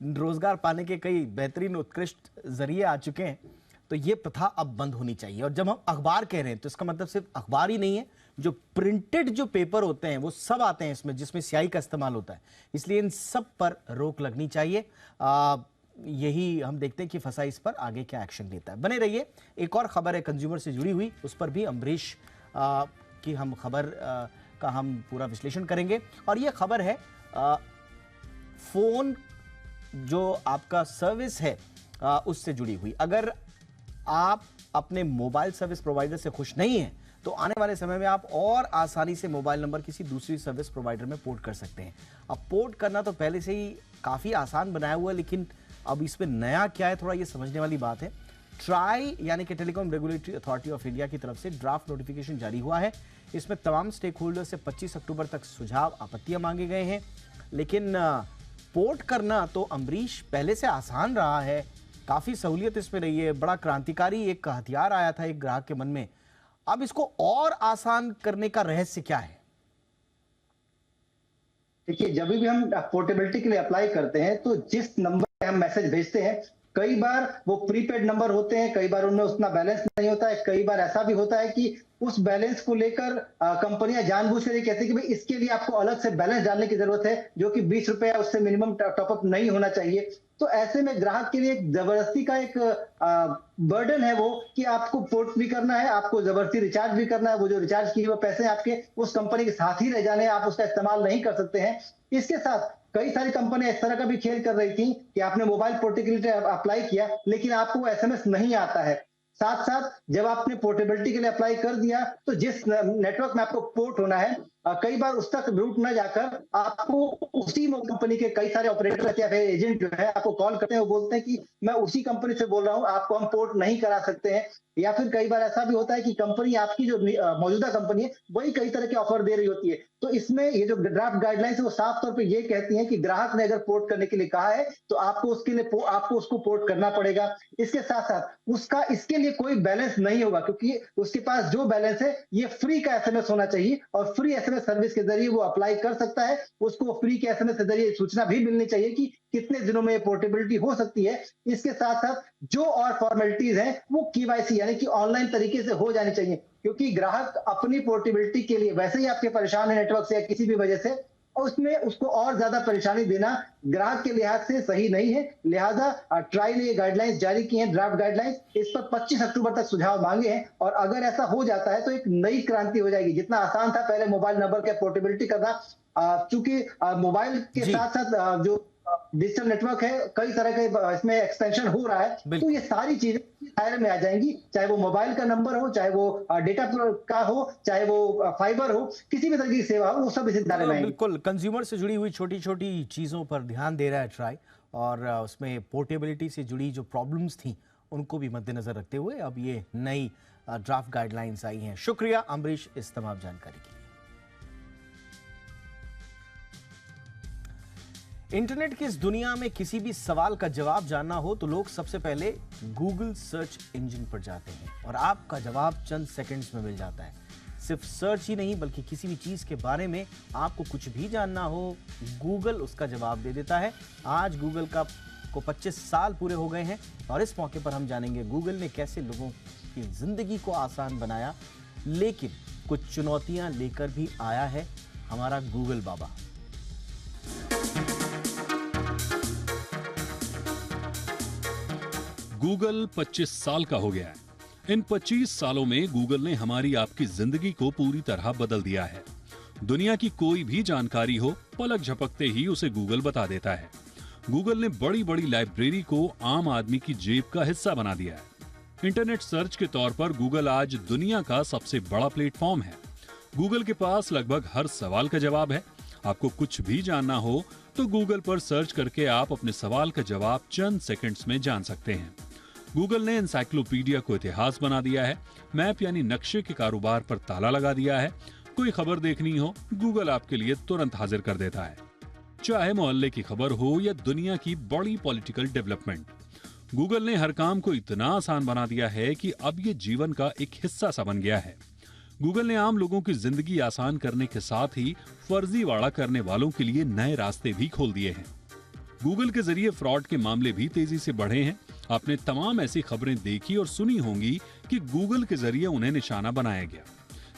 रोजगार पाने के कई बेहतरीन उत्कृष्ट जरिए आ चुके हैं। तो ये प्रथा अब बंद होनी चाहिए। और जब हम अखबार कह रहे हैं तो इसका मतलब सिर्फ अखबार ही नहीं है, जो प्रिंटेड जो पेपर होते हैं वो सब आते हैं इसमें, जिसमें स्याही का इस्तेमाल होता है। इसलिए इन सब पर रोक लगनी चाहिए। यही हम देखते हैं कि फसा इस पर आगे क्या एक्शन लेता है। बने रहिए, एक और खबर है कंज्यूमर से जुड़ी हुई, उस पर भी अम्बरीश की हम खबर का हम पूरा विश्लेषण करेंगे। और ये खबर है फोन जो आपका सर्विस है उससे जुड़ी हुई। अगर आप अपने मोबाइल सर्विस प्रोवाइडर से खुश नहीं हैं तो आने वाले समय में आप और आसानी से मोबाइल नंबर किसी दूसरी सर्विस प्रोवाइडर में पोर्ट कर सकते हैं। अब पोर्ट करना तो पहले से ही काफ़ी आसान बनाया हुआ है, लेकिन अब इसमें नया क्या है थोड़ा ये समझने वाली बात है। ट्राई यानी कि telecom regulatory authority of India की तरफ से ड्राफ्ट नोटिफिकेशन जारी हुआ है। इसमें तमाम स्टेक होल्डर से 25 अक्टूबर तक सुझाव आपत्तियां मांगे गए हैं। लेकिन पोर्ट करना तो अम्बरीश पहले से आसान रहा है, काफ़ी सहूलियत इसमें रही है, बड़ा क्रांतिकारी एक हथियार आया था एक ग्राहक के मन में। अब इसको और आसान करने का रहस्य क्या है? देखिए, जब भी हम पोर्टेबिलिटी के लिए अप्लाई करते हैं तो जिस नंबर पे हम मैसेज भेजते हैं, कई बार वो प्रीपेड नंबर होते हैं, कई बार उनमें उतना बैलेंस नहीं होता है, कई बार ऐसा भी होता है कि उस बैलेंस को लेकर कंपनियां जानबूझ कर ये कहती है कि भाई इसके लिए आपको अलग से बैलेंस डालने की जरूरत है, जो कि 20 रुपए उससे मिनिमम टॉपअप नहीं होना चाहिए। तो ऐसे में ग्राहक के लिए एक जबरदस्ती का एक बर्डन है वो कि आपको पोर्ट भी करना है, आपको जबरदस्ती रिचार्ज भी करना है। वो जो रिचार्ज किए हुए पैसे आपके उस कंपनी के साथ ही रह जाने, आप उसका इस्तेमाल नहीं कर सकते हैं। इसके साथ कई सारी कंपनियां इस तरह का भी खेल कर रही थी कि आपने मोबाइल पोर्टेबिलिटी अप्लाई किया लेकिन आपको एसएमएस नहीं आता है। साथ साथ जब आपने पोर्टेबिलिटी के लिए अप्लाई कर दिया तो जिस नेटवर्क में आपको पोर्ट होना है, कई बार उस तक रूट न जाकर आपको उसी कंपनी के कई सारे ऑपरेटर या फिर एजेंट जो है आपको कॉल करते हैं, वो बोलते हैं कि मैं उसी कंपनी से बोल रहा हूं, आपको हम पोर्ट नहीं करा सकते हैं। या फिर कई बार ऐसा भी होता है कि कंपनी आपकी जो मौजूदा कंपनी है वही कई तरह के ऑफर दे रही होती है। तो इसमें ये जो ड्राफ्ट गाइडलाइंस है वो साफ तौर पे ये कहती हैं कि ग्राहक ने अगर पोर्ट करने के लिए कहा है तो आपको उसके लिए आपको उसको पोर्ट करना पड़ेगा। इसके साथ साथ उसका इसके लिए कोई बैलेंस नहीं होगा, क्योंकि उसके पास जो बैलेंस है ये फ्री का एसएमएस होना चाहिए और फ्री एसएमएस सर्विस के जरिए वो अप्लाई कर सकता है। उसको फ्री के एसएमएस के जरिए सूचना भी मिलनी चाहिए कि कितने दिनों में ये पोर्टेबिलिटी हो सकती है। इसके साथ साथ जो और फॉर्मेलिटीज हैं वो केवाईसी यानी कि ऑनलाइन तरीके से हो जानी चाहिए, क्योंकि ग्राहक अपनी पोर्टेबिलिटी के लिए वैसे ही आपके परेशान है नेटवर्क से या किसी भी वजह से, और उसमें उसको और ज्यादा परेशानी देना ग्राहक के लिहाज से सही नहीं है। लिहाजा ट्राई ने ये गाइडलाइंस जारी की हैं, ड्राफ्ट गाइडलाइंस। इस पर 25 अक्टूबर तक सुझाव मांगे हैं और अगर ऐसा हो जाता है तो एक नई क्रांति हो जाएगी। जितना आसान था पहले मोबाइल नंबर के पोर्टेबिलिटी करना, चूंकि मोबाइल के साथ साथ जो डिजिटल नेटवर्क है कई तरह के इसमें एक्सपेंशन हो रहा है, तो ये सारी चीजें दायरे में आ जाएंगी, चाहे वो मोबाइल का नंबर हो, चाहे वो डेटा का हो, चाहे वो फाइबर हो, किसी भी तरह की सेवा हो, वो सब इसी दायरे में आएंगी। बिल्कुल, कंज्यूमर से जुड़ी हुई छोटी छोटी चीजों पर ध्यान दे रहा है ट्राई, और उसमें पोर्टेबिलिटी से जुड़ी जो प्रॉब्लम्स थी उनको भी मद्देनजर रखते हुए अब ये नई ड्राफ्ट गाइडलाइंस आई हैं। शुक्रिया अम्बरीश इस तमाम जानकारी के लिए। इंटरनेट की इस दुनिया में किसी भी सवाल का जवाब जानना हो तो लोग सबसे पहले गूगल सर्च इंजन पर जाते हैं और आपका जवाब चंद सेकंड्स में मिल जाता है। सिर्फ सर्च ही नहीं बल्कि किसी भी चीज के बारे में आपको कुछ भी जानना हो, गूगल उसका जवाब दे देता है। आज गूगल को 25 साल पूरे हो गए हैं और इस मौके पर हम जानेंगे गूगल ने कैसे लोगों की जिंदगी को आसान बनाया, लेकिन कुछ चुनौतियां लेकर भी आया है हमारा गूगल बाबा। गूगल 25 साल का हो गया है। इन 25 सालों में गूगल ने हमारी आपकी जिंदगी को पूरी तरह बदल दिया है। दुनिया की कोई भी जानकारी हो, पलक झपकते ही उसे गूगल बता देता है। गूगल ने बड़ी बड़ी लाइब्रेरी को आम आदमी की जेब का हिस्सा बना दिया है। इंटरनेट सर्च के तौर पर गूगल आज दुनिया का सबसे बड़ा प्लेटफॉर्म है। गूगल के पास लगभग हर सवाल का जवाब है। आपको कुछ भी जानना हो तो गूगल पर सर्च करके आप अपने सवाल का जवाब चंद सेकंड्स में जान सकते हैं। गूगल ने एनसाइक्लोपीडिया को इतिहास बना दिया है। मैप यानी नक्शे के कारोबार पर ताला लगा दिया है। कोई खबर देखनी हो, गूगल आपके लिए तुरंत हाजिर कर देता है, चाहे मोहल्ले की खबर हो या दुनिया की बड़ी पॉलिटिकल डेवलपमेंट। गूगल ने हर काम को इतना आसान बना दिया है कि अब ये जीवन का एक हिस्सा सा बन गया है। गूगल ने आम लोगों की जिंदगी आसान करने के साथ ही फर्जीवाड़ा करने वालों के लिए नए रास्ते भी खोल दिए हैं। गूगल के जरिए फ्रॉड के मामले भी तेजी से बढ़े हैं। आपने तमाम ऐसी खबरें देखी और सुनी होंगी कि गूगल के जरिए उन्हें निशाना बनाया गया।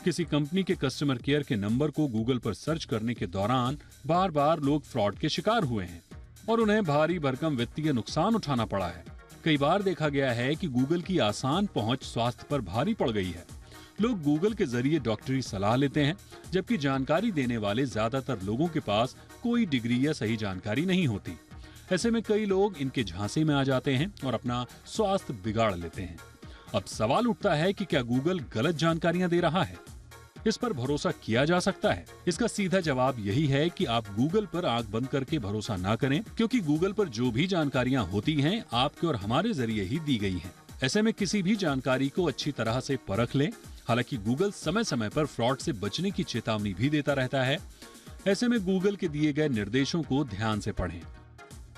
किसी कंपनी के कस्टमर केयर के नंबर को गूगल पर सर्च करने के दौरान बार बार लोग फ्रॉड के शिकार हुए हैं और उन्हें भारी भरकम वित्तीय नुकसान उठाना पड़ा है। कई बार देखा गया है कि गूगल की आसान पहुंच स्वास्थ्य पर भारी पड़ गई है। लोग गूगल के जरिए डॉक्टरी सलाह लेते हैं, जबकि जानकारी देने वाले ज्यादातर लोगों के पास कोई डिग्री या सही जानकारी नहीं होती। ऐसे में कई लोग इनके झांसे में आ जाते हैं और अपना स्वास्थ्य बिगाड़ लेते हैं। अब सवाल उठता है कि क्या गूगल गलत जानकारियां दे रहा है? इस पर भरोसा किया जा सकता है? इसका सीधा जवाब यही है कि आप गूगल पर आंख बंद करके भरोसा ना करें, क्योंकि गूगल पर जो भी जानकारियां होती हैं आपके और हमारे जरिए ही दी गई हैं। ऐसे में किसी भी जानकारी को अच्छी तरह से परख लें। हालांकि गूगल समय समय पर फ्रॉड से बचने की चेतावनी भी देता रहता है। ऐसे में गूगल के दिए गए निर्देशों को ध्यान से पढ़ें।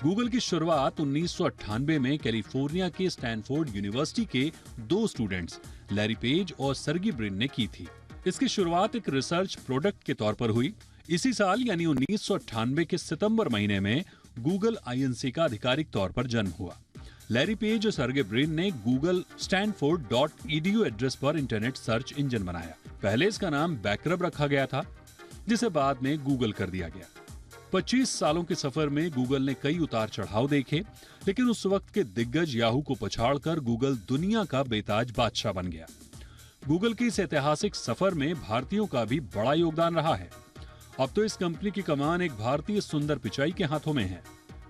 गूगल की शुरुआत 1998 में कैलिफोर्निया के स्टैनफोर्ड यूनिवर्सिटी के 2 स्टूडेंट्स लैरी पेज और सर्गी ब्रिन ने की थी। इसकी शुरुआत एक रिसर्च प्रोडक्ट के तौर पर हुई। इसी साल यानी 1998 के सितंबर महीने में गूगल INC का आधिकारिक तौर पर जन्म हुआ। लैरी पेज और सर्गे ब्रिन ने गूगल stanford.edu एड्रेस पर इंटरनेट सर्च इंजन बनाया। पहले इसका नाम बैकरब रखा गया था, जिसे बाद में गूगल कर दिया गया। 25 सालों के सफर में गूगल ने कई उतार चढ़ाव देखे, लेकिन उस वक्त के दिग्गज याहू को पछाड़कर गूगल दुनिया का बेताज बादशाह बन गया। गूगल की इस ऐतिहासिक सफर में भारतीयों का भी बड़ा योगदान रहा है। अब तो इस कंपनी की कमान एक भारतीय सुंदर पिचाई के हाथों में है।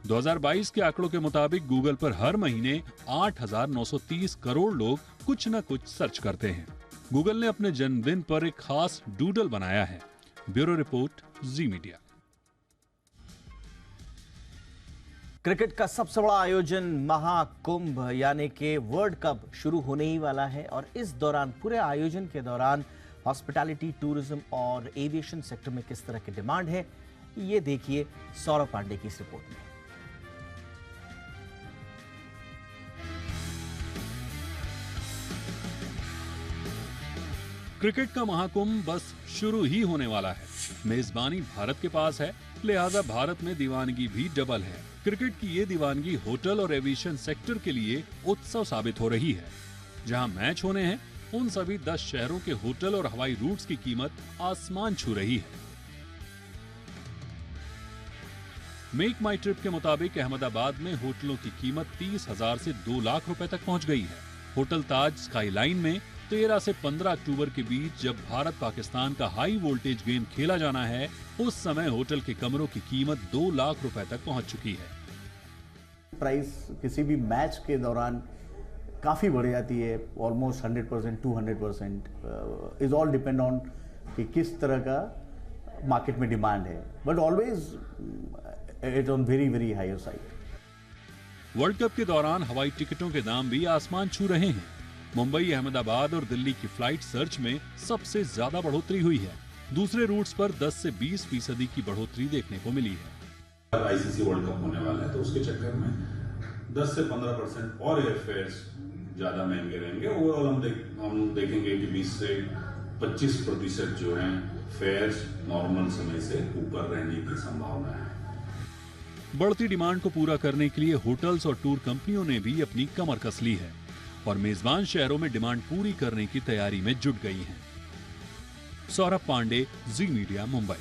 2022 के आंकड़ों के मुताबिक गूगल पर हर महीने 8,930 करोड़ लोग कुछ न कुछ सर्च करते हैं। गूगल ने अपने जन्मदिन पर एक खास डूडल बनाया है। Bureau report, Zee media. Cricket का सबसे बड़ा आयोजन महाकुंभ यानी कि वर्ल्ड कप शुरू होने ही वाला है और इस दौरान पूरे आयोजन के दौरान हॉस्पिटैलिटी, टूरिज्म और एविएशन सेक्टर में किस तरह की डिमांड है, ये देखिए सौरभ पांडे की इस रिपोर्ट में। क्रिकेट का महाकुंभ बस शुरू ही होने वाला है। मेजबानी भारत के पास है, लिहाजा भारत में दीवानगी भी डबल है। क्रिकेट की ये दीवानगी होटल और एविएशन सेक्टर के लिए उत्सव साबित हो रही है। जहां मैच होने हैं उन सभी 10 शहरों के होटल और हवाई रूट्स की कीमत आसमान छू रही है। मेक माई ट्रिप के मुताबिक अहमदाबाद में होटलों की कीमत 30,000 से 2 लाख रुपए तक पहुंच गई है। होटल ताज स्काईलाइन में 13 से 15 अक्टूबर के बीच जब भारत पाकिस्तान का हाई वोल्टेज गेम खेला जाना है, उस समय होटल के कमरों की कीमत 2 लाख रुपए तक पहुंच चुकी है। प्राइस किसी भी मैच के दौरान काफ़ी बढ़ जाती है, almost 100%, 200%। Is all depend on कि किस तरह का मार्केट में डिमांड है, but always it on very very higher side. World cup के दौरान हवाई टिकटों के दाम भी आसमान छू रहे हैं। मुंबई, अहमदाबाद और दिल्ली की फ्लाइट सर्च में सबसे ज्यादा बढ़ोतरी हुई है। दूसरे रूट्स पर 10 से 20% की बढ़ोतरी देखने को मिली है। ICC वर्ल्ड कप होने वाला है, तो उसके चक्कर में 10 से 15% और एयरफेयर्स ज्यादा महंगे रहेंगे। ओवरऑल हम देखेंगे कि 20 से 25% जो है फेयर्स नॉर्मल समय से ऊपर रहने की संभावना है। बढ़ती डिमांड को पूरा करने के लिए होटल्स और टूर कंपनियों ने भी अपनी कमर कस ली है और मेजबान शहरों में डिमांड पूरी करने की तैयारी में जुट गई हैं। सौरभ पांडे, जी मीडिया, मुंबई।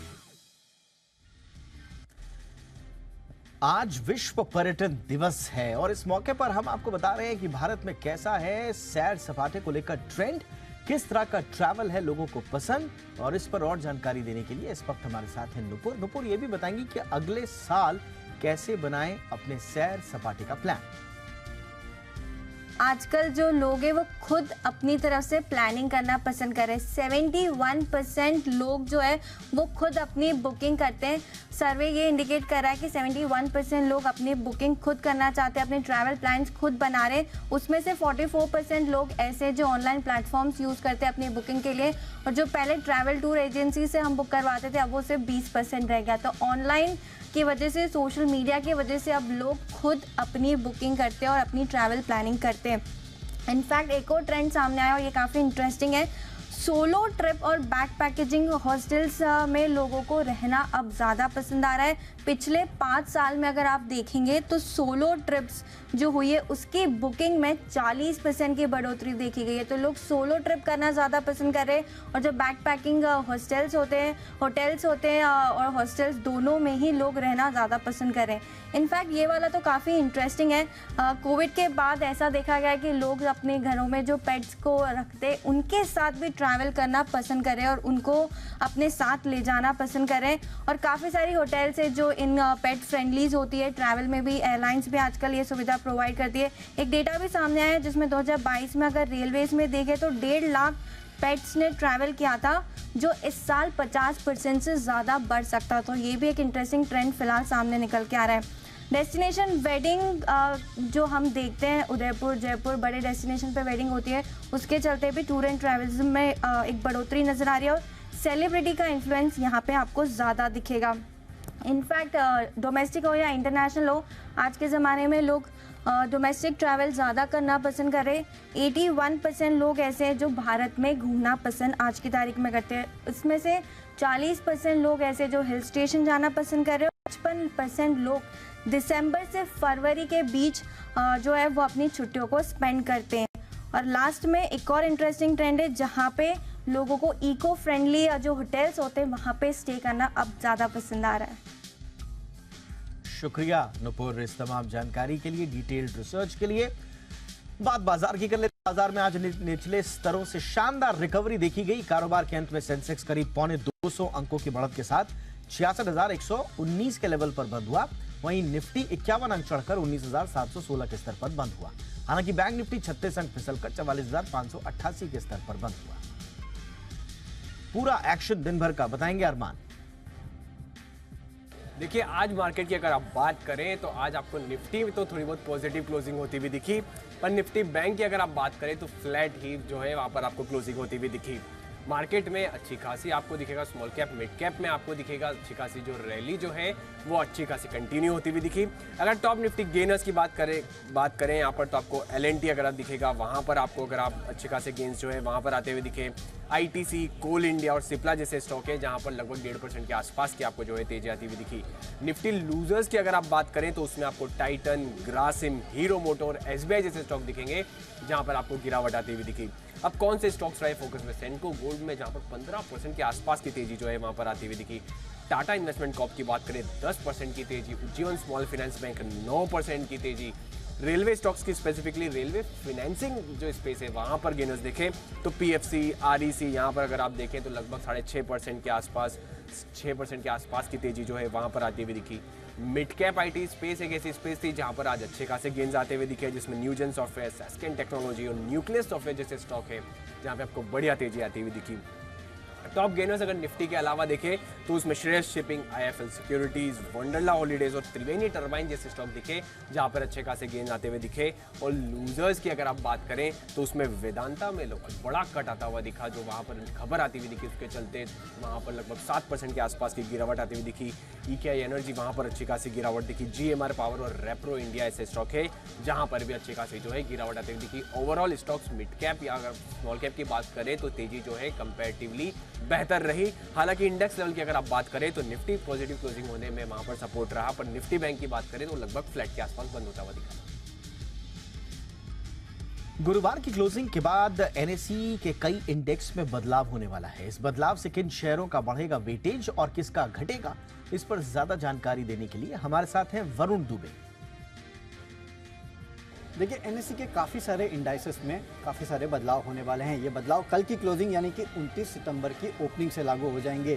आज विश्व पर्यटन दिवस है और इस मौके पर हम आपको बता रहे हैं कि भारत में कैसा है सैर सपाटे को लेकर ट्रेंड, किस तरह का ट्रैवल है लोगों को पसंद, और इस पर और जानकारी देने के लिए इस वक्त हमारे साथ है नुपुर। नुपुर ये भी बताएंगी कि अगले साल कैसे बनाएं अपने सैर सपाटे का प्लान। आजकल जो लोग हैं वो खुद अपनी तरफ से प्लानिंग करना पसंद कर रहे हैं। 71% लोग जो है वो खुद अपनी बुकिंग करते हैं। सर्वे ये इंडिकेट कर रहा है कि 71% लोग अपनी बुकिंग खुद करना चाहते हैं, अपने ट्रैवल प्लान्स खुद बना रहे हैं। उसमें से 44% लोग ऐसे जो ऑनलाइन प्लेटफॉर्म्स यूज़ करते हैं अपनी बुकिंग के लिए, और जो पहले ट्रैवल टूर एजेंसी से हम बुक करवाते थे अब वो सिर्फ 20% रह गया। तो ऑनलाइन की वजह से, सोशल मीडिया की वजह से अब लोग खुद अपनी बुकिंग करते हैं और अपनी ट्रैवल प्लानिंग करते हैं। इनफैक्ट एक और ट्रेंड सामने आया और ये काफ़ी इंटरेस्टिंग है। सोलो ट्रिप और बैक पैकेजिंग हॉस्टल्स में लोगों को रहना अब ज़्यादा पसंद आ रहा है। पिछले 5 साल में अगर आप देखेंगे तो सोलो ट्रिप्स जो हुई है उसकी बुकिंग में 40% की बढ़ोतरी देखी गई है। तो लोग सोलो ट्रिप करना ज़्यादा पसंद कर रहे हैं और जो बैक पैकिंग होटल्स होते हैं और हॉस्टल्स दोनों में ही लोग रहना ज़्यादा पसंद कर रहे हैं। इनफैक्ट ये वाला तो काफ़ी इंटरेस्टिंग है। कोविड के बाद ऐसा देखा गया कि लोग अपने घरों में जो पेट्स को रखते उनके साथ भी ट्रैवल करना पसंद करें और उनको अपने साथ ले जाना पसंद करें। और काफ़ी सारी होटल्स है जो इन पेट फ्रेंडलीज होती है। ट्रैवल में भी एयरलाइंस भी आजकल ये सुविधा प्रोवाइड करती है। एक डेटा भी सामने आया है जिसमें 2022 में अगर रेलवेज में देखें तो 1.5 लाख पेट्स ने ट्रैवल किया था, जो इस साल 50% से ज़्यादा बढ़ सकता। तो ये भी एक इंटरेस्टिंग ट्रेंड फिलहाल सामने निकल के आ रहा है। डेस्टिनेशन वेडिंग जो हम देखते हैं उदयपुर, जयपुर, बड़े डेस्टिनेशन पे वेडिंग होती है, उसके चलते भी टूर एंड ट्रैवल्स में एक बढ़ोतरी नज़र आ रही है और सेलिब्रिटी का इन्फ्लुएंस यहाँ पे आपको ज़्यादा दिखेगा। इनफैक्ट डोमेस्टिक हो या इंटरनेशनल हो, आज के ज़माने में लोग डोमेस्टिक ट्रैवल ज़्यादा करना पसंद कर रहे। 81% लोग ऐसे हैं जो भारत में घूमना पसंद आज की तारीख में करते हैं। इसमें से 40% लोग ऐसे जो हिल स्टेशन जाना पसंद कर रहे हैं। 55% लोग दिसंबर से फरवरी के बीच जो है वो अपनी छुट्टियों को स्पेंड करते हैं। और लास्ट में एक और इंटरेस्टिंग ट्रेंड है जहाँ पे लोगों को इको फ्रेंडली जो होटल्स होते हैं वहाँ पे स्टे करना अब ज़्यादा पसंद आ रहा है। शुक्रिया नुपुर इस तमाम जानकारी के लिए, डिटेल्ड रिसर्च के लिए। बात बाजार की कर लेते हैं। बाजार में आज निचले स्तरों से शानदार रिकवरी देखी गई। कारोबार के अंत में सेंसेक्स करीब 250 अंकों की बढ़त के साथ 66,119 के लेवल पर बंद हुआ। वहीं निफ्टी 51 अंक चढ़कर 19,716 के स्तर पर बंद हुआ। हालांकि बैंक निफ्टी 36 अंक फिसलकर 44,588 के स्तर पर बंद हुआ। पूरा एक्शन दिन भर का बताएंगे अरमान। देखिए, आज मार्केट की अगर आप बात करें तो आज आपको निफ्टी में तो थोड़ी बहुत पॉजिटिव क्लोजिंग होती हुई दिखी, पर निफ्टी बैंक की अगर आप बात करें तो फ्लैट ही जो है वहां पर आपको क्लोजिंग होती हुई दिखी। मार्केट में अच्छी खासी आपको दिखेगा, स्मॉल कैप मिड कैप में आपको दिखेगा अच्छी खासी जो रैली जो है वो अच्छी खासी कंटिन्यू होती हुई दिखी। अगर टॉप निफ्टी गेनर्स की बात करें यहाँ पर तो आपको LNT अगर आप दिखेगा, वहाँ पर आपको अगर आप अच्छे खासे गेन्स जो है वहाँ पर आते हुए दिखे। ITC, कोल इंडिया और सिप्ला जैसे स्टॉक है जहाँ पर लगभग 1.5% के आसपास की आपको जो है तेजी आती हुई दिखी। निफ्टी लूजर्स की अगर आप बात करें तो उसमें आपको Titan, Grasim, hero motor, SBI जैसे स्टॉक दिखेंगे जहाँ पर आपको गिरावट आती हुई दिखी। अब कौन से स्टॉक्स रहे फोकस में? सेंको गोल्ड में जहाँ पर 15% के आसपास की तेजी जो है वहाँ पर आती हुई दिखी। टाटा इन्वेस्टमेंट कॉर्प की बात करें 10% की तेजी, उज्जीवन स्मॉल फाइनेंस बैंक 9% की तेजी। रेलवे स्टॉक्स की स्पेसिफिकली रेलवे फाइनेंसिंग जो स्पेस है वहाँ पर गेनर्स देखें तो PFC, REC यहाँ पर अगर आप देखें तो लगभग 6.5% के आसपास, 6% के आसपास की तेजी जो है वहाँ पर आती हुई दिखी। मिड कैप IT स्पेस एक ऐसी स्पेस थी जहाँ पर आज अच्छे खासे गेंस आते हुए दिखे, जिसमें न्यूजन सॉफ्टवेयर, सैस्केन टेक्नोलॉजी और न्यूक्लियस सॉफ्टवेयर जैसे स्टॉक है जहाँ पे आपको बढ़िया तेजी आती हुई दिखी। टॉप गेनर्स अगर निफ्टी के अलावा देखें तो उसमें Shreyas shipping, IIFL securities, Wonderla holidays और त्रिवेणी टर्बाइन जैसे स्टॉक दिखे जहां पर अच्छे खासे गेन आते हुए दिखे। और लूजर्स की अगर आप बात करें तो उसमें वेदांता में बड़ा कट आता हुआ दिखा, जो वहां पर खबर आती हुई दिखी उसके चलते वहां पर लगभग 7% के आसपास की गिरावट आती हुई दिखी। EKI एनर्जी वहां पर अच्छी खासी गिरावट दिखी। GMR पावर और रेप्रो इंडिया ऐसे स्टॉक है जहां पर भी अच्छी खासी जो है गिरावट आती हुई दिखी। ओवरऑल स्टॉक्स मिड कैप या अगर स्मॉल कैप की बात करें तो तेजी जो है कंपेरेटिवली बेहतर रही। हालांकि इंडेक्स लेवल की अगर आप बात करें तो निफ्टी पॉजिटिव क्लोजिंग होने में वहां पर सपोर्ट रहा, पर निफ्टी बैंक की बात करें तो लगभग फ्लैट के आसपास बंद होता हुआ दिखा। गुरुवार की क्लोजिंग के बाद NSE के कई इंडेक्स में बदलाव होने वाला है। इस बदलाव से किन शेयरों का बढ़ेगा वेटेज और किसका घटेगा, इस पर ज्यादा जानकारी देने के लिए हमारे साथ हैं वरुण दुबे। देखिए, NSE के काफ़ी सारे इंडाइसेस में काफ़ी सारे बदलाव होने वाले हैं। ये बदलाव कल की क्लोजिंग यानी कि 29 सितंबर की ओपनिंग से लागू हो जाएंगे।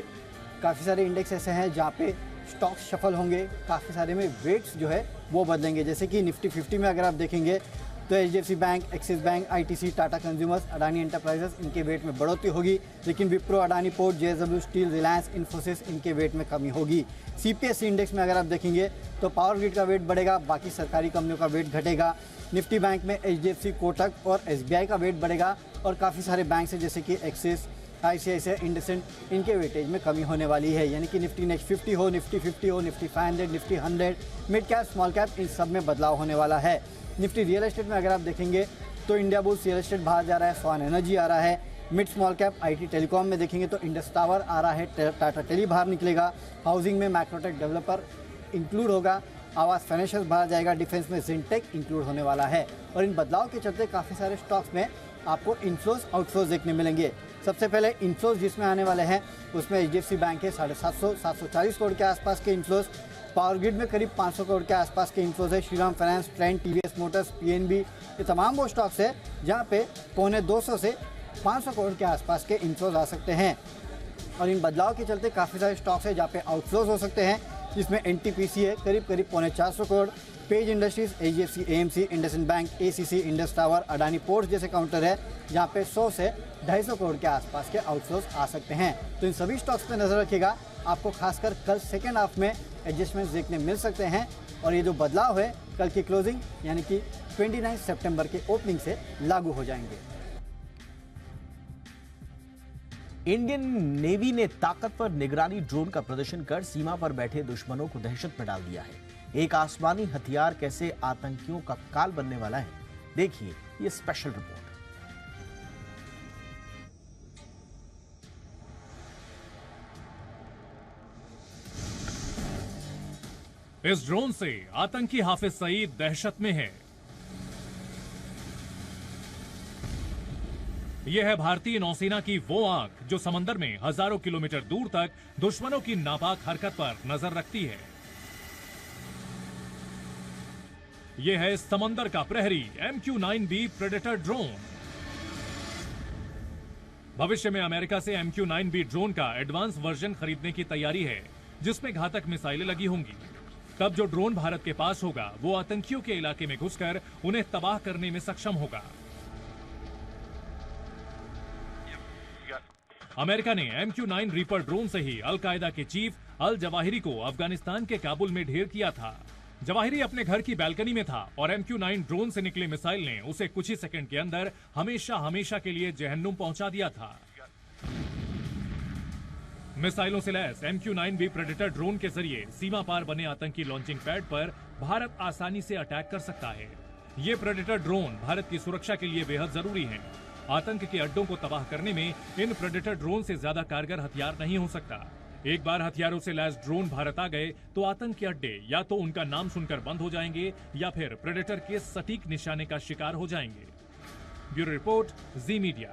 काफ़ी सारे इंडेक्स ऐसे हैं जहाँ पे स्टॉक्स शफल होंगे, काफ़ी सारे में वेट्स जो है वो बदलेंगे। जैसे कि निफ्टी 50 में अगर आप देखेंगे तो HDFC bank, axis bank, ITC, Tata consumers, Adani enterprises इनके वेट में बढ़ोतरी होगी, लेकिन Wipro, Adani port, JSW steel, Reliance, Infosys इनके वेट में कमी होगी। CPSE इंडेक्स में अगर आप देखेंगे तो पावर ग्रिड का वेट बढ़ेगा, बाकी सरकारी कंपनियों का वेट घटेगा। निफ्टी बैंक में HDFC, कोटक और SBI का वेट बढ़ेगा और काफ़ी सारे बैंक हैं जैसे कि एक्सिस, ICICI, इंडसइंड इनके वेटेज में कमी होने वाली है। यानी कि निफ्टी नेक्स्ट 50 हो, निफ्टी 50 हो, Nifty 500, Nifty 100, mid cap, small cap इन सब में बदलाव होने वाला है। निफ्टी रियल एस्टेट में अगर आप देखेंगे तो इंडिया बुल्स रियल एस्टेट बाहर जा रहा है, स्वान एनर्जी आ रहा है, mid small cap IT telecom में देखेंगे तो इंडस टावर आ रहा है, टाटा टेली बाहर निकलेगा, हाउसिंग में मैक्रोटेक डेवलपर इंक्लूड होगा, आवास फाइनेंशियल बाहर जाएगा, डिफेंस में जिनटेक इंक्लूड होने वाला है। और इन बदलाव के चलते काफ़ी सारे स्टॉक्स में आपको इनफ्लोज आउटफ्लोज देखने मिलेंगे। सबसे पहले इनफ्लोज जिसमें आने वाले हैं उसमें HDFC बैंक के 740 करोड़ के आसपास के इनफ्लोज, पावर ग्रिड में करीब 500 करोड़ के आसपास के इनफ्लोज है, Shriram finance, trend, TVS Motors, PNB, ये तमाम वो स्टॉक्स है जहाँ पे 250 से 500 करोड़ के आसपास के इनफ्लोज आ सकते हैं। और इन बदलाव के चलते काफ़ी सारे स्टॉक्स है जहाँ पे आउटफ्लोज हो सकते हैं, जिसमें NTPC है करीब 450 crore, page industries, HDFC AMC, IndusInd bank, ACC, Indus tower, Adani ports जैसे काउंटर है जहाँ पे 100 से 250 करोड़ के आसपास के आउटफ्लोज आ सकते हैं। तो इन सभी स्टॉक्स पे नजर रखिएगा, आपको खासकर कल सेकेंड हाफ में एडजस्टमेंट्स देखने मिल सकते हैं। और ये जो बदलाव है कल की क्लोजिंग यानी कि 29 सितंबर के ओपनिंग से लागू हो जाएंगे। इंडियन नेवी ने ताकतवर निगरानी ड्रोन का प्रदर्शन कर सीमा पर बैठे दुश्मनों को दहशत में डाल दिया है। एक आसमानी हथियार कैसे आतंकियों का काल बनने वाला है, देखिए ये स्पेशल रिपोर्ट। इस ड्रोन से आतंकी हाफिज सईद दहशत में है। यह है भारतीय नौसेना की वो आंख जो समंदर में हजारों किलोमीटर दूर तक दुश्मनों की नापाक हरकत पर नजर रखती है। यह है समंदर का प्रहरी MQ-9B प्रेडेटर ड्रोन। भविष्य में अमेरिका से MQ-9B ड्रोन का एडवांस वर्जन खरीदने की तैयारी है, जिसमें घातक मिसाइलें लगी होंगी। तब जो ड्रोन भारत के पास होगा वो आतंकियों के इलाके में घुसकर उन्हें तबाह करने में सक्षम होगा। अमेरिका ने MQ-9 रीपर ड्रोन से ही अल-कायदा के चीफ अल जवाहिरी को अफगानिस्तान के काबुल में ढेर किया था। जवाहिरी अपने घर की बालकनी में था और MQ-9 ड्रोन से निकले मिसाइल ने उसे कुछ ही सेकंड के अंदर हमेशा हमेशा के लिए जहन्नुम पहुंचा दिया था। मिसाइलों से लैस MQ-9B प्रेडेटर ड्रोन के जरिए सीमा पार बने आतंकी लॉन्चिंग पैड पर भारत आसानी से अटैक कर सकता है। ये प्रेडेटर ड्रोन भारत की सुरक्षा के लिए बेहद जरूरी हैं। आतंक के अड्डों को तबाह करने में इन प्रेडेटर ड्रोन से ज्यादा कारगर हथियार नहीं हो सकता। एक बार हथियारों से लैस ड्रोन भारत आ गए तो आतंक के अड्डे या तो उनका नाम सुनकर बंद हो जाएंगे या फिर प्रेडेटर के सटीक निशाने का शिकार हो जाएंगे। Bureau report, Zee media.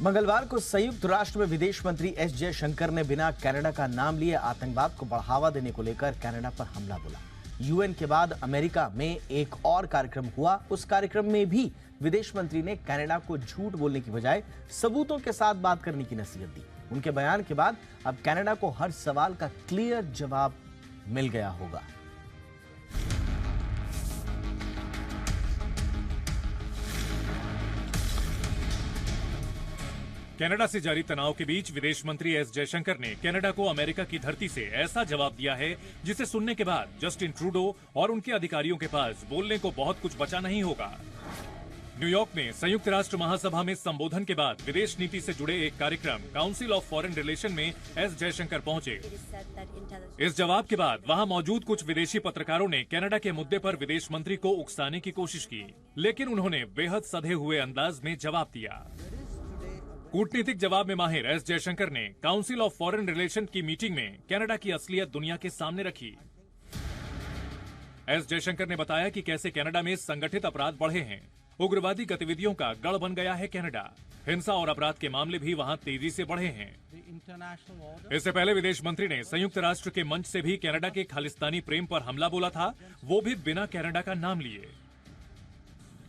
मंगलवार को संयुक्त राष्ट्र में विदेश मंत्री एस जयशंकर ने बिना कनाडा का नाम लिए आतंकवाद को बढ़ावा देने को लेकर कनाडा पर हमला बोला। यूएन के बाद अमेरिका में एक और कार्यक्रम हुआ। उस कार्यक्रम में भी विदेश मंत्री ने कनाडा को झूठ बोलने की बजाय सबूतों के साथ बात करने की नसीहत दी। उनके बयान के बाद अब कनाडा को हर सवाल का क्लियर जवाब मिल गया होगा। कनाडा से जारी तनाव के बीच विदेश मंत्री एस जयशंकर ने कनाडा को अमेरिका की धरती से ऐसा जवाब दिया है जिसे सुनने के बाद जस्टिन ट्रूडो और उनके अधिकारियों के पास बोलने को बहुत कुछ बचा नहीं होगा। न्यूयॉर्क में संयुक्त राष्ट्र महासभा में संबोधन के बाद विदेश नीति से जुड़े एक कार्यक्रम काउंसिल ऑफ फॉरेन रिलेशन में एस जयशंकर पहुंचे। इस जवाब के बाद वहां मौजूद कुछ विदेशी पत्रकारों ने कनाडा के मुद्दे पर विदेश मंत्री को उकसाने की कोशिश की, लेकिन उन्होंने बेहद सधे हुए अंदाज में जवाब दिया। कूटनीतिक जवाब में माहिर एस जयशंकर ने काउंसिल ऑफ फॉरेन रिलेशन की मीटिंग में कनाडा की असलियत दुनिया के सामने रखी। एस जयशंकर ने बताया कि कैसे कनाडा में संगठित अपराध बढ़े हैं, उग्रवादी गतिविधियों का गढ़ बन गया है कनाडा, हिंसा और अपराध के मामले भी वहां तेजी से बढ़े हैं। इससे पहले विदेश मंत्री ने संयुक्त राष्ट्र के मंच से भी कनाडा के खालिस्तानी प्रेम पर हमला बोला था, वो भी बिना कनाडा का नाम लिए।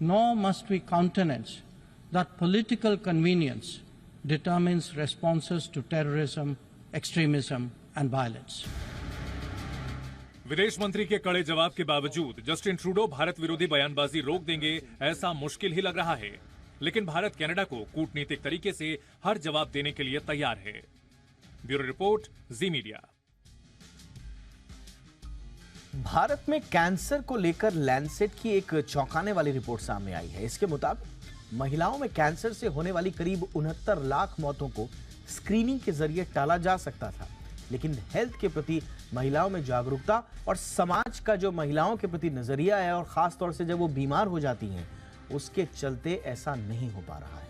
Nor must we countenance that political convenience determines responses to terrorism, extremism and violence. विदेश मंत्री के कड़े जवाब के बावजूद जस्टिन ट्रूडो भारत विरोधी बयानबाजी रोक देंगे ऐसा मुश्किल ही लग रहा है, लेकिन भारत कनाडा को कूटनीतिक तरीके से हर जवाब देने के लिए तैयार है। Bureau report, Zee media. Bharat में कैंसर को लेकर लैंसेट की एक चौंकाने वाली रिपोर्ट सामने आई है। इसके मुताबिक महिलाओं में कैंसर से होने वाली करीब 69 लाख मौतों को स्क्रीनिंग के जरिए टाला जा सकता था, लेकिन हेल्थ के प्रति महिलाओं में जागरूकता और समाज का जो महिलाओं के प्रति नजरिया है, और खास तौर से जब वो बीमार हो जाती हैं, उसके चलते ऐसा नहीं हो पा रहा है।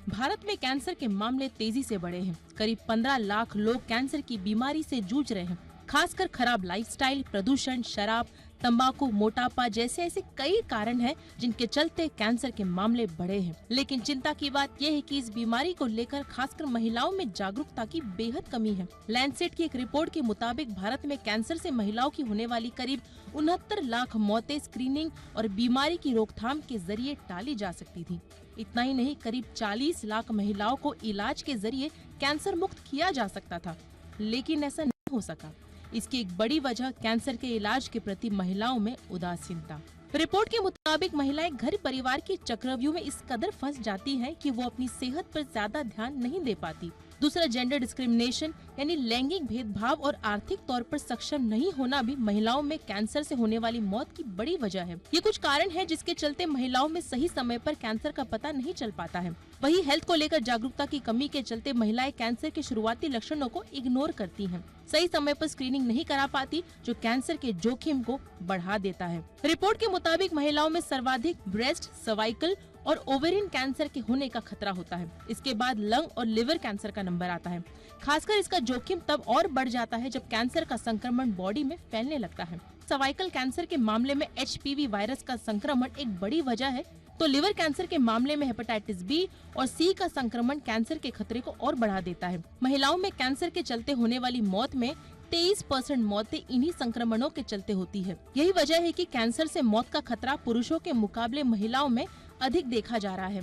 भारत में कैंसर के मामले तेजी से बढ़े हैं। करीब 15 लाख लोग कैंसर की बीमारी से जूझ रहे हैं। खासकर खराब लाइफस्टाइल, प्रदूषण, शराब, तंबाकू, मोटापा जैसे ऐसे कई कारण हैं जिनके चलते कैंसर के मामले बढ़े हैं। लेकिन चिंता की बात यह है कि इस बीमारी को लेकर खासकर महिलाओं में जागरूकता की बेहद कमी है। लैंडसेट की एक रिपोर्ट के मुताबिक भारत में कैंसर से महिलाओं की होने वाली करीब 69 लाख मौतें स्क्रीनिंग और बीमारी की रोकथाम के जरिए टाली जा सकती थी। इतना ही नहीं, करीब 40 लाख महिलाओं को इलाज के जरिए कैंसर मुक्त किया जा सकता था, लेकिन ऐसा नहीं हो सका। इसकी एक बड़ी वजह कैंसर के इलाज के प्रति महिलाओं में उदासीनता। रिपोर्ट के मुताबिक महिलाएं घर परिवार के चक्रव्यूह में इस कदर फंस जाती हैं कि वो अपनी सेहत पर ज्यादा ध्यान नहीं दे पाती। दूसरा, जेंडर डिस्क्रिमिनेशन यानी लैंगिक भेदभाव और आर्थिक तौर पर सक्षम नहीं होना भी महिलाओं में कैंसर से होने वाली मौत की बड़ी वजह है। ये कुछ कारण है जिसके चलते महिलाओं में सही समय पर कैंसर का पता नहीं चल पाता है। वही हेल्थ को लेकर जागरूकता की कमी के चलते महिलाएं कैंसर के शुरुआती लक्षणों को इग्नोर करती हैं। सही समय पर स्क्रीनिंग नहीं करा पाती, जो कैंसर के जोखिम को बढ़ा देता है। रिपोर्ट के मुताबिक महिलाओं में सर्वाधिक ब्रेस्ट, सर्वाइकल और ओवेरियन कैंसर के होने का खतरा होता है। इसके बाद लंग और लिवर कैंसर का नंबर आता है। खासकर इसका जोखिम तब और बढ़ जाता है जब कैंसर का संक्रमण बॉडी में फैलने लगता है। सर्वाइकल कैंसर के मामले में HPV वायरस का संक्रमण एक बड़ी वजह है, तो लिवर कैंसर के मामले में हेपेटाइटिस B और C का संक्रमण कैंसर के खतरे को और बढ़ा देता है। महिलाओं में कैंसर के चलते होने वाली मौत में 23% मौतें इन्हीं संक्रमणों के चलते होती है। यही वजह है कि कैंसर से मौत का खतरा पुरुषों के मुकाबले महिलाओं में अधिक देखा जा रहा है।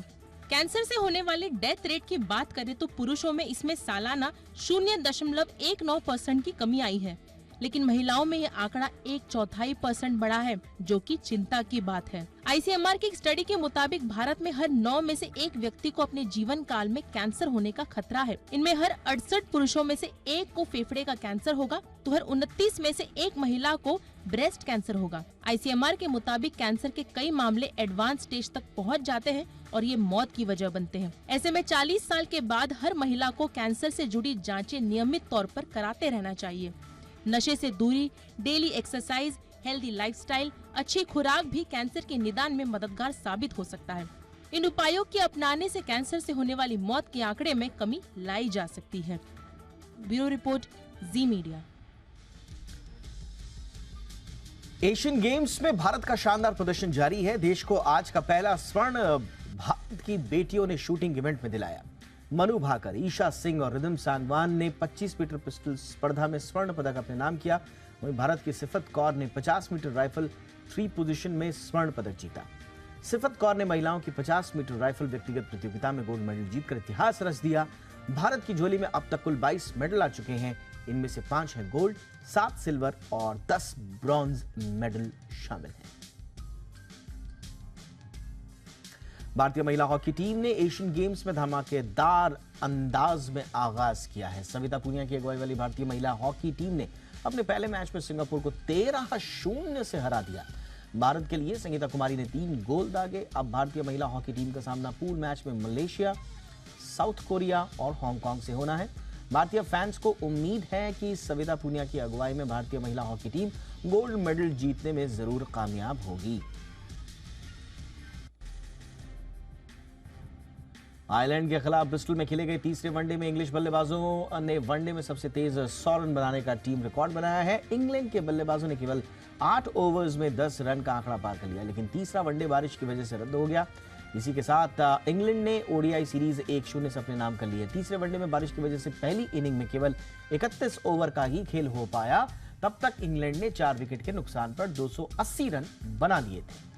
कैंसर से होने वाले डेथ रेट की बात करें तो पुरुषों में इसमें सालाना 0.19% की कमी आई है, लेकिन महिलाओं में यह आंकड़ा 1/4% बढ़ा है, जो कि चिंता की बात है। ICMR की एक स्टडी के मुताबिक भारत में हर 9 में से 1 व्यक्ति को अपने जीवन काल में कैंसर होने का खतरा है। इनमें हर 68 पुरुषों में से 1 को फेफड़े का कैंसर होगा, तो हर 29 में से 1 महिला को ब्रेस्ट कैंसर होगा। ICMR के मुताबिक कैंसर के कई मामले एडवांस स्टेज तक पहुंच जाते हैं और ये मौत की वजह बनते हैं। ऐसे में 40 साल के बाद हर महिला को कैंसर से जुड़ी जांचें नियमित तौर पर कराते रहना चाहिए। नशे से दूरी, डेली एक्सरसाइज, हेल्दी लाइफस्टाइल, अच्छी खुराक भी कैंसर के निदान में मददगार साबित हो सकता है। इन उपायों के अपनाने से कैंसर से होने वाली मौत के आंकड़े में कमी लाई जा सकती है। Bureau report, Zee media. Asian games में भारत का शानदार प्रदर्शन जारी है। देश को आज का पहला स्वर्ण भारत की बेटियों ने शूटिंग इवेंट में दिलाया। मनु भाकर, ईशा सिंह और रिदम सांगवान ने 25 मीटर पिस्टल स्पर्धा में स्वर्ण पदक अपने नाम किया। वहीं भारत की सिफत कौर ने 50 मीटर राइफल 3 पोजीशन में स्वर्ण पदक जीता। सिफत कौर ने महिलाओं की 50 मीटर राइफल व्यक्तिगत प्रतियोगिता में गोल्ड मेडल जीतकर इतिहास रच दिया। भारत की झोली में अब तक कुल 22 मेडल आ चुके हैं। इनमें से 5 है गोल्ड, 7 सिल्वर और 10 ब्रॉन्ज मेडल शामिल हैं। भारतीय महिला हॉकी टीम ने एशियन गेम्स में धमाकेदार अंदाज में आगाज किया है। सविता पुनिया की अगुवाई वाली भारतीय महिला हॉकी टीम ने अपने पहले मैच में सिंगापुर को 13-0 से हरा दिया। भारत के लिए संगीता कुमारी ने 3 गोल दागे। अब भारतीय महिला हॉकी टीम का सामना पूल मैच में मलेशिया, साउथ कोरिया और हांगकांग से होना है। भारतीय फैंस को उम्मीद है कि सविता पुनिया की अगुवाई में भारतीय महिला हॉकी टीम गोल्ड मेडल जीतने में जरूर कामयाब होगी। आयरलैंड के खिलाफ ब्रिस्टल में खेले गए तीसरे वनडे में इंग्लिश बल्लेबाजों ने वनडे में सबसे तेज 100 रन बनाने का टीम रिकॉर्ड बनाया है। इंग्लैंड के बल्लेबाजों ने केवल 8 ओवर्स में 10 रन का आंकड़ा पार कर लिया, लेकिन तीसरा वनडे बारिश की वजह से रद्द हो गया। इसी के साथ इंग्लैंड ने ODI सीरीज 1-0 से अपने नाम कर ली है। तीसरे वनडे में बारिश की वजह से पहली इनिंग में केवल 31 ओवर का ही खेल हो पाया। तब तक इंग्लैंड ने 4 विकेट के नुकसान पर 280 रन बना लिए थे।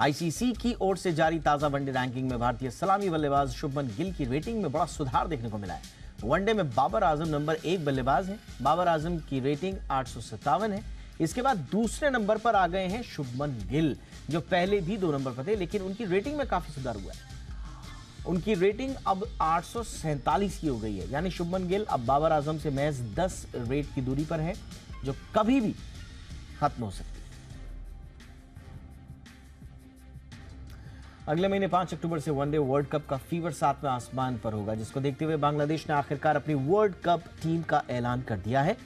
ICC की ओर से जारी ताजा वनडे रैंकिंग में भारतीय सलामी बल्लेबाज शुभमन गिल की रेटिंग में बड़ा सुधार देखने को मिला है। वनडे में बाबर आजम नंबर 1 बल्लेबाज हैं। बाबर आजम की रेटिंग 857 है। इसके बाद दूसरे नंबर पर आ गए हैं शुभमन गिल, जो पहले भी 2 नंबर पर थे, लेकिन उनकी रेटिंग में काफी सुधार हुआ है। उनकी रेटिंग अब 847 की हो गई है, यानी शुभमन गिल अब बाबर आजम से महज 10 रेट की दूरी पर है, जो कभी भी खत्म हो सकती है। अगले महीने 5 अक्टूबर से वनडे वर्ल्ड कप का फीवर 7वें आसमान पर होगा, जिसको देखते हुए बांग्लादेश ने आखिरकार अपनी वर्ल्ड कप टीम का ऐलान कर दिया है।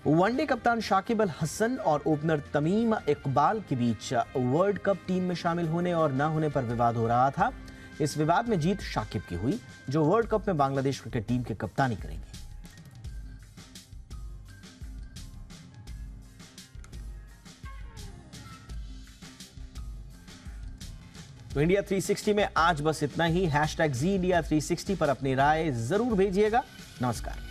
वनडे कप्तान शाकिब अल हसन और ओपनर तमीम इकबाल के बीच वर्ल्ड कप टीम में शामिल होने और न होने पर विवाद हो रहा था। इस विवाद में जीत शाकिब की हुई, जो वर्ल्ड कप में बांग्लादेश क्रिकेट टीम की कप्तानी करेंगे। तो इंडिया 360 में आज बस इतना ही। #ZIndia360 पर अपनी राय जरूर भेजिएगा। नमस्कार।